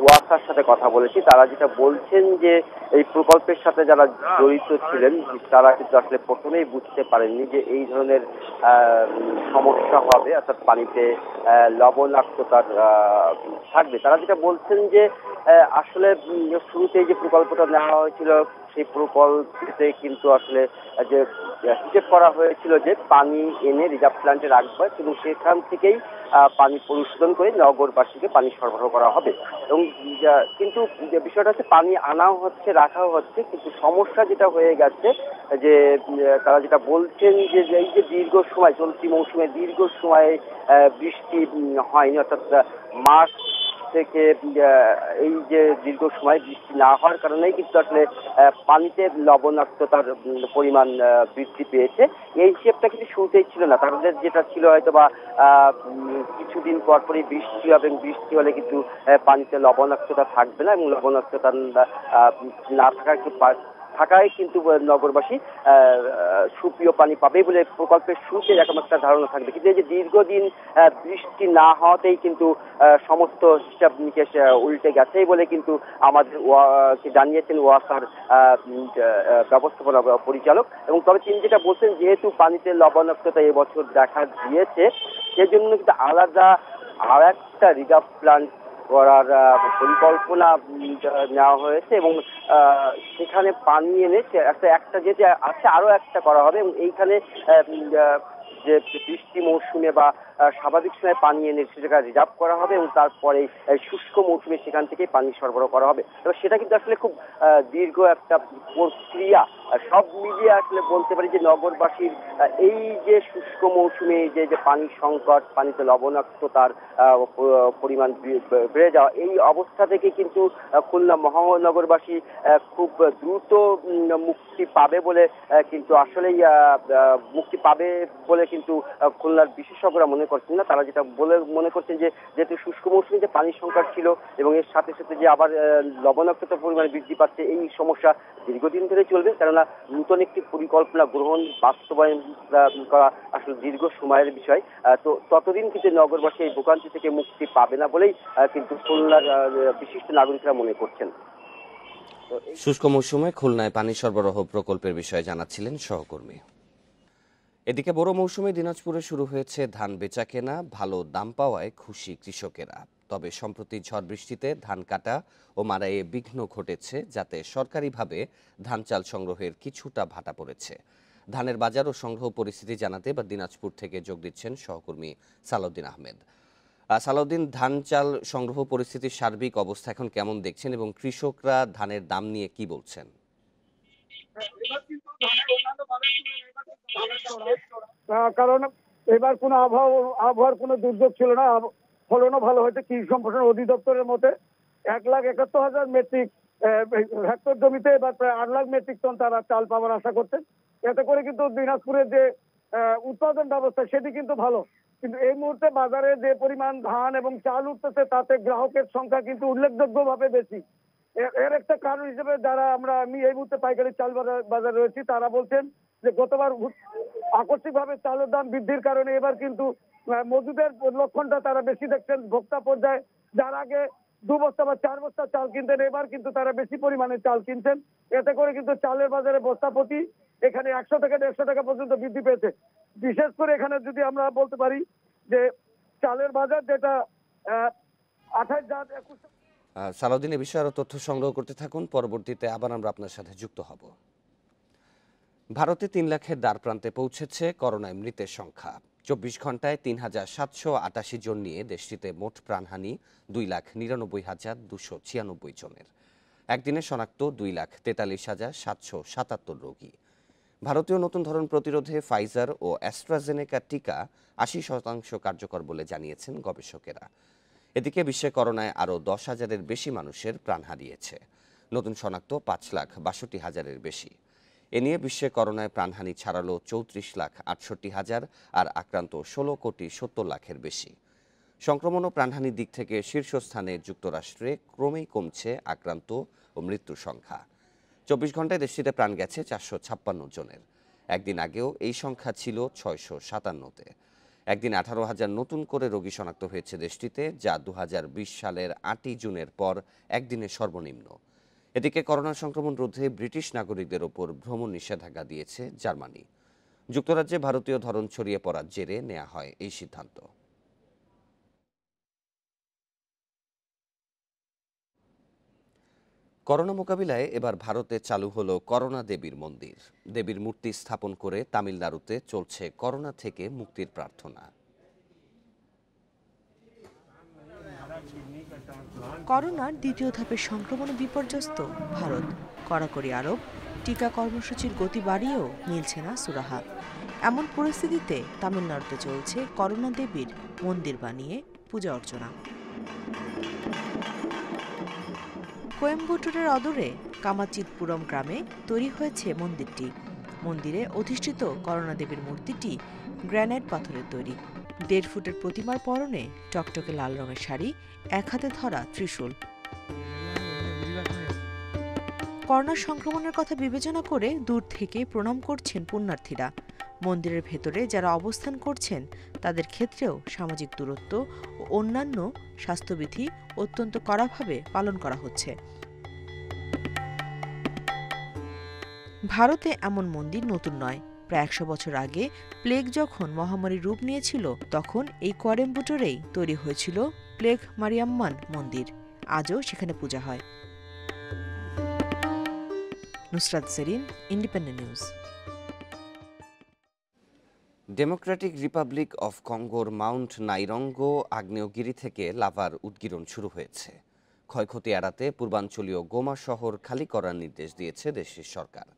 S6: ওয়াসার সাথে কথা বলেছি। তারা যেটা বলছেন যে এই প্রকল্পের সাথে যারা জড়িত ছিলেন তারা কিন্তু আসলে প্রথমেই বুঝতে পারেননি যে এই ধরনের সমস্যা হবে, অর্থাৎ পানিতে লবণাক্ততার থাকবে। তারা যেটা বলছেন যে আসলে শুরুতেই যে প্রকল্পটা নেওয়া হয়েছিল সেই প্রকল্পে কিন্তু আসলে যে হিসেব করা হয়েছিল যে পানি এনে রিজার্ভ প্ল্যান্টে রাখবে এবং সেখান থেকেই পানি পরিশোধন করে নগরবাসীকে পানি সরবরাহ করা হবে। এবং কিন্তু বিষয়টা হচ্ছে পানি আনাও হচ্ছে, রাখাও হচ্ছে, কিন্তু সমস্যা যেটা হয়ে গেছে যে তারা যেটা বলছেন যে এই যে দীর্ঘ সময় চলতি মৌসুমে দীর্ঘ সময় বৃষ্টি হয়নি, অর্থাৎ মার্চ থেকে এই যে দীর্ঘ সময় বৃষ্টি না হওয়ার কারণেই কিন্তু আসলে পানিতে লবণাক্ততার পরিমাণ বৃদ্ধি পেয়েছে। এই হিসেবটা কিন্তু শুরুতেই ছিল না, তাদের যেটা ছিল হয়তো বা কিছুদিন পর পরই বৃষ্টি হবে, বৃষ্টি হলে কিন্তু পানিতে লবণাক্ততা থাকবে না এবং লবণাক্ততা না থাকায় কিন্তু নগরবাসী সুপ্রিয় পানি পাবে বলে প্রকল্পের শুরুতে এরকম একটা ধারণা থাকবে। কিন্তু এই যে দীর্ঘদিন বৃষ্টি না হওয়াতেই কিন্তু সমস্ত হিসাব নিকেশ উল্টে গেছে বলে কিন্তু আমাদের জানিয়েছেন ওয়াসার ব্যবস্থাপনা পরিচালক। এবং তবে তিনি যেটা বলছেন যেহেতু পানিতে লবণাক্ততা এবছর দেখা দিয়েছে সেজন্য কিন্তু আলাদা আর একটা রিজার্ভ প্ল্যান্ট করার পরিকল্পনা নেওয়া হয়েছে এবং সেখানে পানি এনে একটা যেটা আছে আরো একটা করা হবে এবং এইখানে যে বৃষ্টি মৌসুমে বা স্বাভাবিক সময়ে পানি এনে সেটা রিজার্ভ করা হবে এবং তারপরে শুষ্ক মৌসুমে সেখান থেকে পানি সরবরাহ করা হবে। তবে সেটা কিন্তু আসলে খুব দীর্ঘ একটা প্রক্রিয়া। সব মিলিয়ে আসলে বলতে পারি যে নগরবাসীর এই যে শুষ্ক মৌসুমে যে পানি সংকট, পানিতে লবণাক্ততার পরিমাণ বেড়ে যাওয়া, এই অবস্থা থেকে কিন্তু খুলনা মহানগরবাসী খুব দ্রুত মুক্তি পাবে বলে কিন্তু আসলেই মুক্তি পাবে বলে কিন্তু খুলনার বিশেষজ্ঞরা মনে করছেন না। তারা যেটা মনে করছেন যে যেহেতু শুষ্ক মৌসুমে যে পানির সংকট ছিল এবং এর সাথে সাথে যে আবার লবণাক্ততার পরিমাণ বৃদ্ধি পাচ্ছে, এই সমস্যা দীর্ঘদিন ধরে চলবে, কেননা নূতন একটি পরিকল্পনা গ্রহণ বাস্তবায়ন করা আসলে দীর্ঘ সময়ের বিষয়। তো ততদিন কিন্তু নগরবাসী এই ভোগান্তি থেকে মুক্তি পাবে না বলেই কিন্তু খুলনার বিশিষ্ট নাগরিকরা মনে করছেন।
S1: শুষ্ক মৌসুমে খুলনায় পানি সরবরাহ প্রকল্পের বিষয়ে জানাচ্ছিলেন সহকর্মী। এদিকে বড় মৌসুমে দিনাজপুরে শুরু হয়েছে ধান বেচা কেনা, ভালো দাম পাওয়ায় খুশি কৃষকেরা। তবে সম্প্রতি ঝড় বৃষ্টিতে ধান কাটা ও মাড়াইয়ে বিঘ্ন ঘটেছে, যাতে সরকারিভাবে ধান চাল সংগ্রহের কিছুটা ভাটা পড়েছে। ধানের বাজার ও সংগ্রহ পরিস্থিতি জানাতে এবার দিনাজপুর থেকে যোগ দিচ্ছেন সহকর্মী সালাউদ্দিন আহমেদ। সালাউদ্দিন, ধান চাল সংগ্রহ পরিস্থিতির সার্বিক অবস্থা এখন কেমন দেখছেন এবং কৃষকরা ধানের দাম নিয়ে কি বলছেন?
S7: কারণ এবার কোনো আবহাওয়ার কোনো দুর্যোগ ছিল না, ফলনও ভালো হয়েছে। কৃষি সম্প্রসারণ অধিদপ্তরের মতে 1,71,000 মেট্রিক হেক্টর জমিতে এবার প্রায় 8 লাখ মেট্রিক টন তারা চাল পাওয়ার আশা করছেন। এতে করে কিন্তু দিনাজপুরের যে উৎপাদন ব্যবস্থা সেটি কিন্তু ভালো, কিন্তু এই মুহূর্তে বাজারে যে পরিমাণ ধান এবং চাল উঠতেছে তাতে গ্রাহকের সংখ্যা কিন্তু উল্লেখযোগ্যভাবে বেশি। এর একটা কারণ হিসেবে আমি এই মুহূর্তে পাইকারি চাল বাজারে রয়েছি, তারা বলছেন যে গতবার আকস্মিকভাবে চালের দাম বৃদ্ধির কারণে এবার কিন্তু মজুদের লক্ষণটা তারা বেশি দেখছেন। ভোক্তা পর্যায়ে যার আগে 2 বস্তা বা 4 বস্তা চাল কিনতেন, এবার কিন্তু তারা বেশি পরিমাণে চাল কিনছেন। এতে করে কিন্তু চালের বাজারে বস্তা প্রতি এখানে 100 থেকে 150 টাকা পর্যন্ত বৃদ্ধি পেয়েছে। বিশেষ করে এখানে যদি আমরা বলতে পারি যে চালের বাজার যেটা 28,21।
S1: সালাউদ্দিন, এ বিষয়ে আরো তথ্য সংগ্রহ করতে থাকুন, পরবর্তীতে আবার আমরা আপনার সাথে যুক্ত হব। ভারতে 3 লাখের দ্বার প্রান্তে পৌঁছেছে করোনায় মৃতের সংখ্যা। 24 ঘন্টায় 3,788 জন নিয়ে দেশটিতে মোট প্রাণহানি 2,99,296 জনের। একদিনে শনাক্ত 2,43,777 রোগী। ভারতীয় নতুন ধরন প্রতিরোধে ফাইজার ও অ্যাস্ট্রাজেনেকা টিকা 80% কার্যকর বলে জানিয়েছেন গবেষকেরা। এদিকে বিশ্বে করোনায় আরও 10,000-এর বেশি মানুষের প্রাণ হারিয়েছে। নতুন শনাক্ত 5,62,000-এর বেশি। এ নিয়ে বিশ্বে করোনায় প্রাণহানি ছাড়ালো 34,68,000 আর আক্রান্ত 16,70,00,000-এর বেশি। সংক্রমণ ও প্রাণহানির দিক থেকে শীর্ষস্থানে যুক্তরাষ্ট্রে ক্রমেই কমছে আক্রান্ত ও মৃত্যুর সংখ্যা। 24 ঘন্টায় দেশটিতে প্রাণ গেছে 456 জনের। একদিন আগেও এই সংখ্যা ছিল 657-তে। একদিন 18,000 নতুন করে রোগী শনাক্ত হয়েছে দেশটিতে, যা 2020 সালের 8 জুনের পর একদিনে সর্বনিম্ন। এদিকে করোনা সংক্রমণ রোধে ব্রিটিশ নাগরিকদের ওপর ভ্রমণ নিষেধাজ্ঞা দিয়েছে জার্মানি। যুক্তরাজ্যে ভারতীয় ধরন ছড়িয়ে পড়ার জেরে নেওয়া হয় এই সিদ্ধান্ত। করোনা মোকাবিলায় এবার ভারতে চালু হলো করোনা দেবীর মন্দির। দেবীর মূর্তি স্থাপন করে তামিলনাড়ুতে চলছে করোনা থেকে মুক্তির প্রার্থনা।
S8: করোনার দ্বিতীয় ধাপের সংক্রমণে বিপর্যস্ত ভারত। কড়াকড়ি আরোপ, টিকা কর্মসূচির গতি বাড়িয়েও মিলছে না সুরাহা। এমন পরিস্থিতিতে তামিলনাড়ুতে চলছে করোনা দেবীর মন্দির বানিয়ে পূজা অর্চনা। কোয়েম্বাটুরের অদূরে কামাচিতপুরম গ্রামে তৈরি হয়েছে মন্দিরটি। মন্দিরে অধিষ্ঠিত করোনা দেবীর মূর্তিটি গ্রানাইট পাথরের তৈরি। 1.5 ফুটের প্রতিমার পরনে টকটকে লাল রঙের শাড়ি, এক হাতে ধরা ত্রিশূল। করোনা সংক্রমণের কথা বিবেচনা করে দূর থেকে প্রণাম করছেন পুণ্যার্থীরা। মন্দিরের ভেতরে যারা অবস্থান করছেন তাদের ক্ষেত্রেও সামাজিক দূরত্ব ও অন্যান্য স্বাস্থ্যবিধি অত্যন্ত কড়াভাবে পালন করা হচ্ছে। ভারতে এমন মন্দির নতুন নয়। প্রায় 100 বছর আগে প্লেগ যখন মহামারী রূপ নিয়েছিল, তখন এই কোয়েম্বাটুরেই তৈরি হয়েছিল প্লেগ মারিয়াম্মান মন্দির। আজও সেখানে পূজা হয়। Nusrat Sherin, independent news.
S1: Democratic republic of কঙ্গোর মাউন্ট নাইরঙ্গো আগ্নেয়গিরি থেকে লাভার উদগীরণ শুরু হয়েছে। ক্ষয়ক্ষতি এড়াতে পূর্বাঞ্চলীয় গোমা শহর খালি করার নির্দেশ দিয়েছে দেশটির সরকার।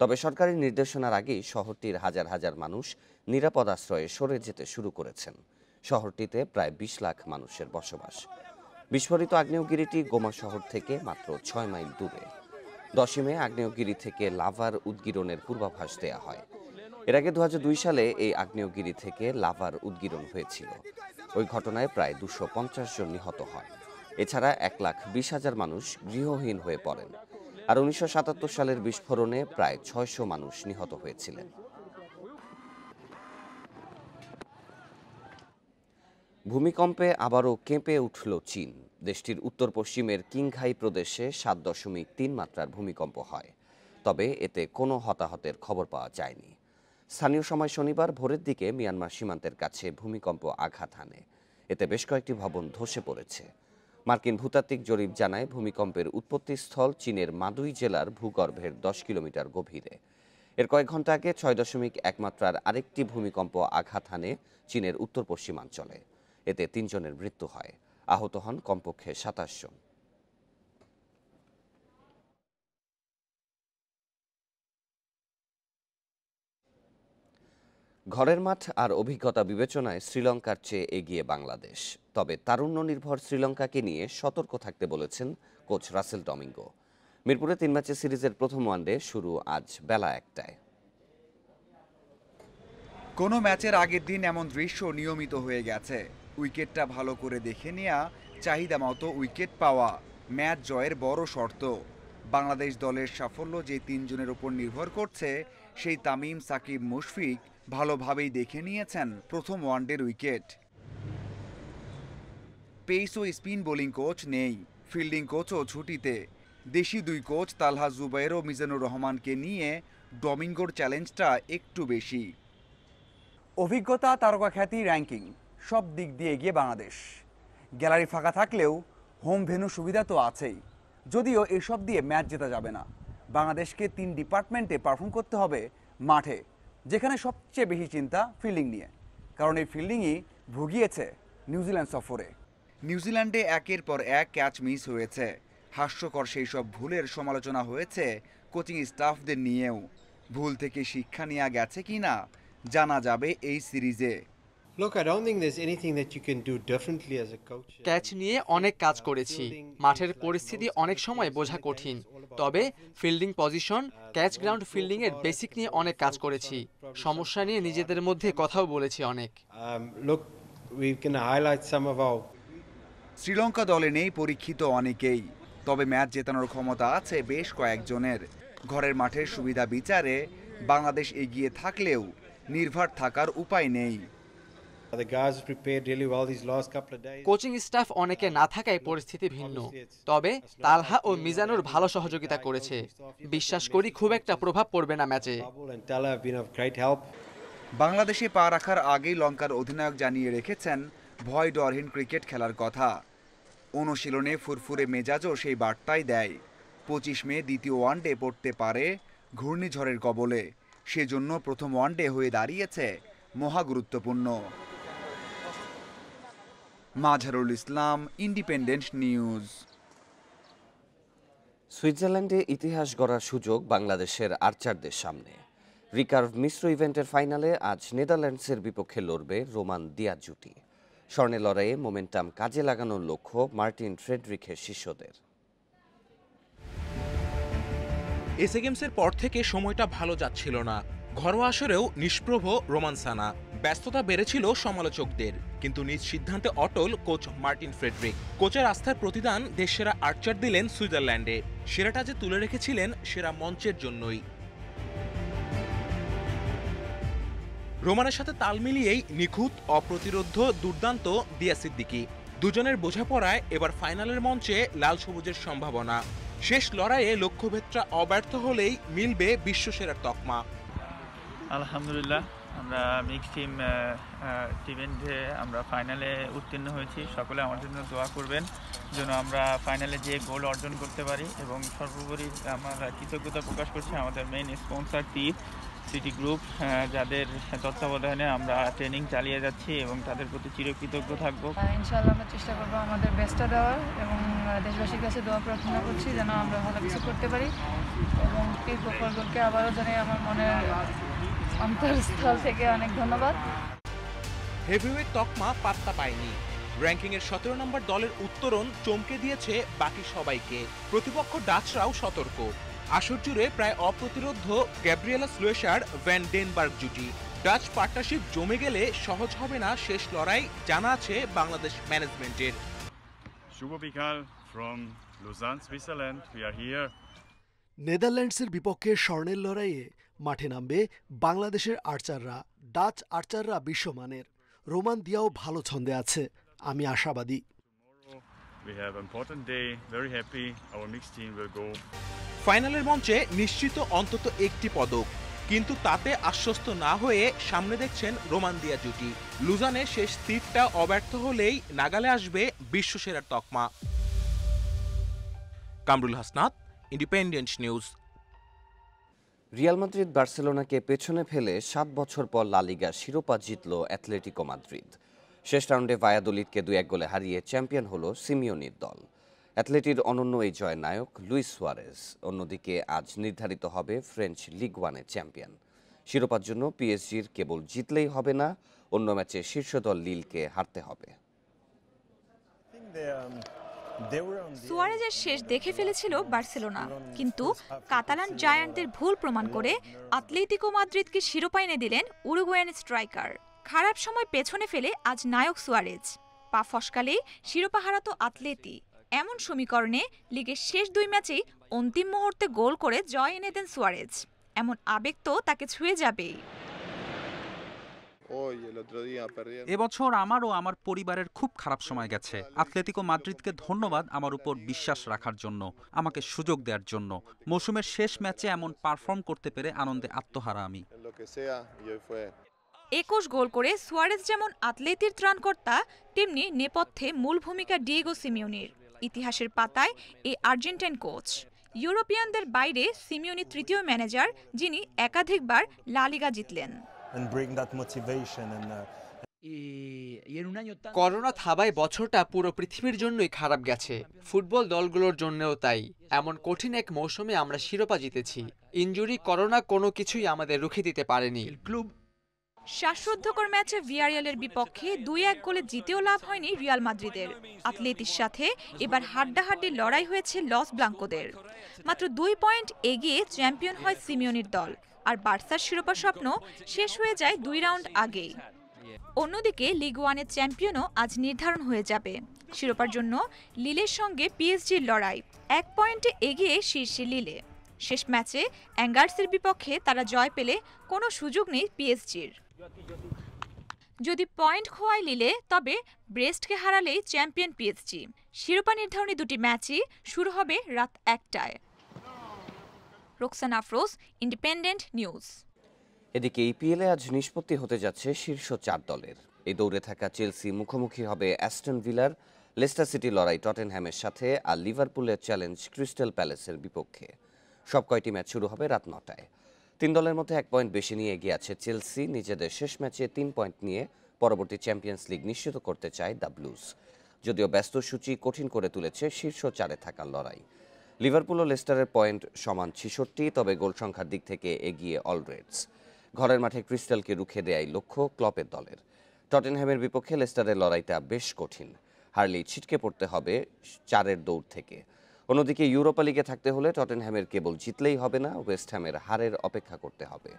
S1: তবে সরকারি নির্দেশনার আগেই শহরটির হাজার হাজার মানুষ নিরাপদ আশ্রয়ে সরে যেতে শুরু করেছেন। শহরটিতে প্রায় 20 লাখ মানুষের বসবাস। বিস্ফোরিত আগ্নেয়গিরিটি গোমা শহর থেকে মাত্র 6 মাইল দূরে। 10 মে আগ্নেয়গিরি থেকে লাভার উদগীরণের পূর্বাভাস দেয়া হয়। এর আগে 2002 সালে এই আগ্নেয়গিরি থেকে লাভার উদগীরণ হয়েছিল। ওই ঘটনায় প্রায় 250 জন নিহত হন। এছাড়া 1,20,000 মানুষ গৃহহীন হয়ে পড়েন। আর 1977 সালের বিস্ফোরণে প্রায় 600 মানুষ নিহত হয়েছিলেন। ভূমিকম্পে আবারও কেঁপে উঠল চীন। দেশটির উত্তর পশ্চিমের কিংঘাই প্রদেশে 7.3 মাত্রার ভূমিকম্প হয়। তবে এতে কোনো হতাহতের খবর পাওয়া যায়নি। স্থানীয় সময় শনিবার ভোরের দিকে মিয়ানমার সীমান্তের কাছে ভূমিকম্প আঘাত হানে। এতে বেশ কয়েকটি ভবন ধসে পড়েছে। মার্কিন ভূতাত্ত্বিক জরিপ জানায় ভূমিকম্পের উৎপত্তিস্থল চীনের মাদুই জেলার ভূগর্ভের 10 কিলোমিটার গভীরে। এর কয়েক ঘন্টা আগে 6.1 মাত্রার আরেকটি ভূমিকম্প আঘাত হানে চীনের উত্তর পশ্চিমাঞ্চলে। এতে 3 জনের মৃত্যু হয়। আহত হন কমপক্ষে 27 জন। ঘরের মাঠ আর অভিজ্ঞতা বিবেচনায় শ্রীলঙ্কার চেয়ে এগিয়ে বাংলাদেশ। তবে তারুণ্য নির্ভর শ্রীলঙ্কাকে নিয়ে সতর্ক থাকতে বলেছেন কোচ রাসেল ডমিঙ্গো। মিরপুরে 3 ম্যাচের সিরিজের প্রথম ওয়ানডে শুরু আজ বেলা 1টায়।
S9: কোনো ম্যাচের আগের দিন এমন দৃশ্য নিয়মিত হয়ে গেছে। উইকেটটা ভালো করে দেখে নেওয়া, চাহিদা মতো উইকেট পাওয়া ম্যাচ জয়ের বড় শর্ত। বাংলাদেশ দলের সাফল্য যে 3 জনের উপর নির্ভর করছে, সেই তামিম, সাকিব, মুশফিক ভালোভাবেই দেখে নিয়েছেন প্রথম ওয়ানডের উইকেট। পেস ও স্পিন বোলিং কোচ নেই, ফিল্ডিং কোচও ছুটিতে। দেশি 2 কোচ তালহা জুবায়ের ও মিজানুর রহমানকে নিয়ে ডমিঙ্গোর চ্যালেঞ্জটা একটু বেশি। অভিজ্ঞতা, তারকা খ্যাতি, র্যাঙ্কিং সব দিক দিয়ে এগিয়ে বাংলাদেশ। গ্যালারি ফাঁকা থাকলেও হোম ভেন্যু সুবিধা তো আছেই, যদিও এসব দিয়ে ম্যাচ জেতা যাবে না। বাংলাদেশকে 3 ডিপার্টমেন্টে পারফর্ম করতে হবে মাঠে, যেখানে সবচেয়ে বেশি চিন্তা ফিল্ডিং নিয়ে, কারণ এই ফিল্ডিংই ভুগিয়েছে নিউজিল্যান্ড সফরে। নিউজিল্যান্ডে একের পর এক ক্যাচ মিস হয়েছে। হাস্যকর সেই সব ভুলের সমালোচনা হয়েছে কোচিং স্টাফদের নিয়েও। ভুল থেকে শিক্ষা নেওয়া গেছে কিনা জানা যাবে এই সিরিজে।
S2: ক্যাচ নিয়ে অনেক কাজ করেছি। মাঠের পরিস্থিতি অনেক সময় বোঝা কঠিন, তবে fielding position, catch ground fielding এর বেসিক নিয়ে অনেক কাজ করেছি। সমস্যা নিয়ে নিজেদের মধ্যে কথাও বলেছি অনেক।
S9: শ্রীলঙ্কা দলে নেই পরীক্ষিত অনেকেই, তবে ম্যাচ জেতানোর ক্ষমতা আছে বেশ কয়েকজনের। ঘরের মাঠের সুবিধা বিচারে বাংলাদেশ এগিয়ে থাকলেও নির্ভর থাকার উপায় নেই।
S2: কোচিং স্টাফ অনেকে না থাকায় পরিস্থিতি ভিন্ন, তবে তালহা ও মিজানুর ভালো সহযোগিতা করেছে। বিশ্বাস করি খুব একটা প্রভাব পড়বে না ম্যাচে।
S9: বাংলাদেশে পা রাখার আগেই লঙ্কার অধিনায়ক জানিয়ে রেখেছেন ভয় ডরহীন ক্রিকেট খেলার কথা। অনুশীলনে ফুরফুরে মেজাজও সেই বার্তাই দেয়। 25 মে দ্বিতীয় ওয়ানডে পড়তে পারে ঘূর্ণিঝড়ের কবলে, সেজন্য প্রথম ওয়ানডে হয়ে দাঁড়িয়েছে মহা গুরুত্বপূর্ণ। মাঝারুল ইসলাম, ইন্ডিপেন্ডেন্ট নিউজ।
S1: সুইজারল্যান্ডে ইতিহাস গড়ার সুযোগ বাংলাদেশের আর্চারদের সামনে। রিকার্ভ মিশ্র ইভেন্টের ফাইনালে আজ নেদারল্যান্ডসের বিপক্ষে লড়বে রোমান দিয়াজ জুটি। স্বর্ণের লড়াইয়ে মোমেন্টাম কাজে লাগানোর লক্ষ্য মার্টিন ফ্রেডরিখের শিষ্যদের।
S10: এসএ গেমসের পর থেকে সময়টা ভালো যাচ্ছিল না। ঘরোয়া আসরেও নিষ্প্রভ রোমানসানা। ব্যস্ততা বেড়েছিল সমালোচকদের, কিন্তু নিজ সিদ্ধান্তে অটল কোচ মার্টিন ফ্রেডরিক। কোচের আস্থার প্রতিদান দেশসেরা আর্চার দিলেন সুইজারল্যান্ডে। সেরাটা যে তুলে রেখেছিলেন সেরা মঞ্চের জন্যই। রোমানের সাথে তাল মিলিয়েই নিখুঁত, অপ্রতিরোধ্য, দুর্দান্ত দিয়া সিদ্দিকি। দুজনের বোঝাপড়ায় এবার ফাইনালের মঞ্চে লাল সবুজের সম্ভাবনা। শেষ লড়াইয়ে লক্ষ্যভেদটা অব্যর্থ হলেই মিলবে বিশ্বসেরার তকমা।
S11: আলহামদুলিল্লাহ, আমরা মিক্সড ইভেন্টে আমরা ফাইনালে উত্তীর্ণ হয়েছি। সকলে আমার জন্য দোয়া করবেন যেন আমরা ফাইনালে যে গোল অর্জন করতে পারি, এবং সর্বোপরি আমরা কৃতজ্ঞতা প্রকাশ করছি আমাদের মেইন স্পন্সর সিটি গ্রুপ, যাদের তত্ত্বাবধানে আমরা ট্রেনিং চালিয়ে যাচ্ছি এবং তাদের প্রতি চিরকৃতজ্ঞ থাকবো।
S12: ইনশাআল্লাহ আমরা চেষ্টা করবো আমাদের বেস্টটা দেওয়ার, এবং দেশবাসীর কাছে দোয়া প্রার্থনা করছি যেন আমরা ভালো কিছু করতে পারি, এবং গোপালগড়কে আবারও জানাই আমার মনের অন্তরস্থল থেকে অনেক ধন্যবাদ।
S10: হেভিওয়েট তকমা পাত্তা পায়নি। র্যাঙ্কিংয়ের 17 নম্বর দলের উত্তরণ চমকে দিয়েছে বাকি সবাইকে। প্রতিপক্ষ ডাচরাও সতর্ক। আসর জুড়ে প্রায় অপ্রতিরোধ্য গ্যাব্রিয়েলা স্লুয়েশার ভ্যান ডেনবার্গ জুটি। ডাচ পার্টনারশিপ জমে গেলে সহজ হবে না শেষ লড়াই, জানা আছে বাংলাদেশ ম্যানেজমেন্টের।
S13: শুভ বিকাল from Lausanne, Switzerland. We are here.
S23: নেদারল্যান্ডসের বিপক্ষে স্বর্ণের লড়াইয়ে মাঠে নামবে বাংলাদেশের আর্চাররা। ডাচ আর্চাররা বিশ্বমানের। রোমান দিয়াও ভালো ছন্দে আছে, আমি আশাবাদী।
S13: We have an important day. Very happy. Our mixed team will go.
S10: ফাইনালের মঞ্চে নিশ্চিত অন্তত একটি পদক, কিন্তু তাতে আশ্বস্ত না হয়ে সামনে দেখছেন রোমান দিয়া জুটি। লুজানে শেষ তীরটা অব্যর্থ হলেই নাগালে আসবে বিশ্বসেরার তকমা। Kamrul Hasnat, independent news.
S1: Real Madrid বার্সেলোনাকে পেছনে ফেলে 7 বছর পর লা লিগার শিরোপা জিতল অ্যাথলেটিকো মাদ্রিদ। শেষ রাউন্ডে ভায়াদোলিদকে 2-1 গোলে হারিয়ে চ্যাম্পিয়ন হল সিমিওনির দল। অ্যাথলেটির অনন্য এই জয় নায়ক লুইস সুয়ারেজ। অন্যদিকে আজ নির্ধারিত হবে ফ্রেঞ্চ লিগ 1-এর চ্যাম্পিয়ন। শিরোপার জন্য পিএসজির কেবল জিতলেই হবে না, অন্য ম্যাচে শীর্ষ দল লিলকে হারতে হবে।
S26: সুয়ারেজের শেষ দেখে ফেলেছিল বার্সেলোনা, কিন্তু কাতালান জায়ান্টদের ভুল প্রমাণ করে অ্যাথলেটিকো মাদ্রিদকে শিরোপা এনে দিলেন উরুগুয়ান স্ট্রাইকার। খারাপ সময় পেছনে ফেলে আজ নায়ক সুয়ারেজ। পা ফসকালেই শিরোপা হারাতো অ্যাথলেটি। এমন সমীকরণে লিগের শেষ 2 ম্যাচেই অন্তিম মুহূর্তে গোল করে জয় এনে দেন সুয়ারেজ। এমন আবেগ তো তাকে ছুঁয়ে যাবেই।
S28: এবছর আমার ও আমার পরিবারের খুব খারাপ সময় গেছে। অ্যাথলেটিকো মাদ্রিদকে ধন্যবাদ আমার উপর বিশ্বাস রাখার জন্য, আমাকে সুযোগ দেওয়ার জন্য। মৌসুমের শেষ ম্যাচে এমন পারফর্ম করতে পেরে আনন্দে আত্মহারা আমি।
S26: 21 গোল করে সুয়ারেজ যেমন আতলেতির ত্রাণকর্তা, তেমনি নেপথ্যে মূল ভূমিকা ডিয়েগো সিমিওনির। ইতিহাসের পাতায় এই আর্জেন্টাইন কোচ। ইউরোপিয়ানদের বাইরে সিমিওনি তৃতীয় ম্যানেজার যিনি একাধিকবার লা লিগা জিতলেন।
S2: করোনা থাবায় বছরটা পুরো পৃথিবীর জন্যই খারাপ গেছে, ফুটবল দলগুলোর জন্যও তাই। এমন কঠিন এক মৌসুমে আমরা শিরোপা জিতেছি। ইনজুরি, করোনা কোনো কিছুই আমাদের রুখে দিতে পারেনি।
S26: শ্বাসরুদ্ধকর ম্যাচে ভিয়ারিয়ালের বিপক্ষে 2-1 গোলে জিতেও লাভ হয়নি রিয়াল মাদ্রিদের। আতলেতির সাথে এবার হাড্ডাহাড্ডি লড়াই হয়েছে লস ব্লাঙ্কোদের। মাত্র 2 পয়েন্ট এগিয়ে চ্যাম্পিয়ন হয় সিমিওনির দল, আর বার্সার শিরোপা স্বপ্ন শেষ হয়ে যায় 2 রাউন্ড আগেই। অন্যদিকে লিগ ওয়ানের চ্যাম্পিয়নও আজ নির্ধারণ হয়ে যাবে। শিরোপার জন্য লিলের সঙ্গে পিএসজির লড়াই। 1 পয়েন্টে এগিয়ে শীর্ষে লিলে। শেষ ম্যাচে অ্যাঙ্গার্সের বিপক্ষে তারা জয় পেলে কোনো সুযোগ নেই পিএসজির। যদি পয়েন্ট খোয়ায় লিলে, তবে ব্রেস্টকে হারালেই চ্যাম্পিয়ন পিএসজি। শিরোপা নির্ধারণী দুটি ম্যাচই শুরু হবে রাত 1টায়। Roksana Afroz, independent news.
S1: এদিকে ইপিএলে আজ নিষ্পত্তি হতে যাচ্ছে শীর্ষ 4 দলের। এই দৌড়ে থাকা চেলসি মুখোমুখি হবে অ্যাস্টন ভিলার, লেস্টার সিটি লড়াই টটেনহ্যামের সাথে, আর লিভারপুলের চ্যালেঞ্জ ক্রিস্টাল প্যালেসের বিপক্ষে। সব কয়টি ম্যাচ শুরু হবে রাত 9টায়। 3 দলের মধ্যে 1 পয়েন্ট বেশি নিয়ে এগিয়ে আছে চেলসি। নিজেদের শেষ ম্যাচে 3 পয়েন্ট নিয়ে পরবর্তী চ্যাম্পিয়ন্স লিগ নিশ্চিত করতে চায় দ্য ব্লুজ। যদিও ব্যস্ত সূচি কঠিন করে তুলেছে শীর্ষ 4-এ থাকার লড়াই। লিভারপুল ও লেস্টারের পয়েন্ট সমান 66, তবে গোল সংখ্যার দিক থেকে এগিয়ে অলরেডস। ঘরের মাঠে ক্রিস্টালকে রুখে দেয়াই লক্ষ্য ক্লপের দলের। টটেনহ্যামের বিপক্ষে লেস্টারের লড়াইটা বেশ কঠিন। হারলেই ছিটকে পড়তে হবে 4-এর দৌড় থেকে। অন্যদিকে ইউরোপা লিগে থাকতে হলে টটেনহ্যামের কেবল জিতলেই হবে না, ওয়েস্ট হ্যামের হারের অপেক্ষা করতে হবে।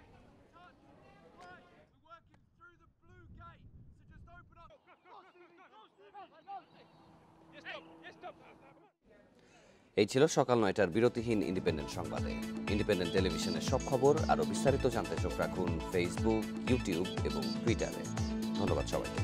S1: এই ছিল সকাল 9টার বিরতিহীন ইন্ডিপেন্ডেন্ট সংবাদে। ইন্ডিপেন্ডেন্ট টেলিভিশনের সব খবর আরও বিস্তারিত জানতে চোখ রাখুন ফেসবুক, ইউটিউব এবং টুইটারে। ধন্যবাদ সবাইকে।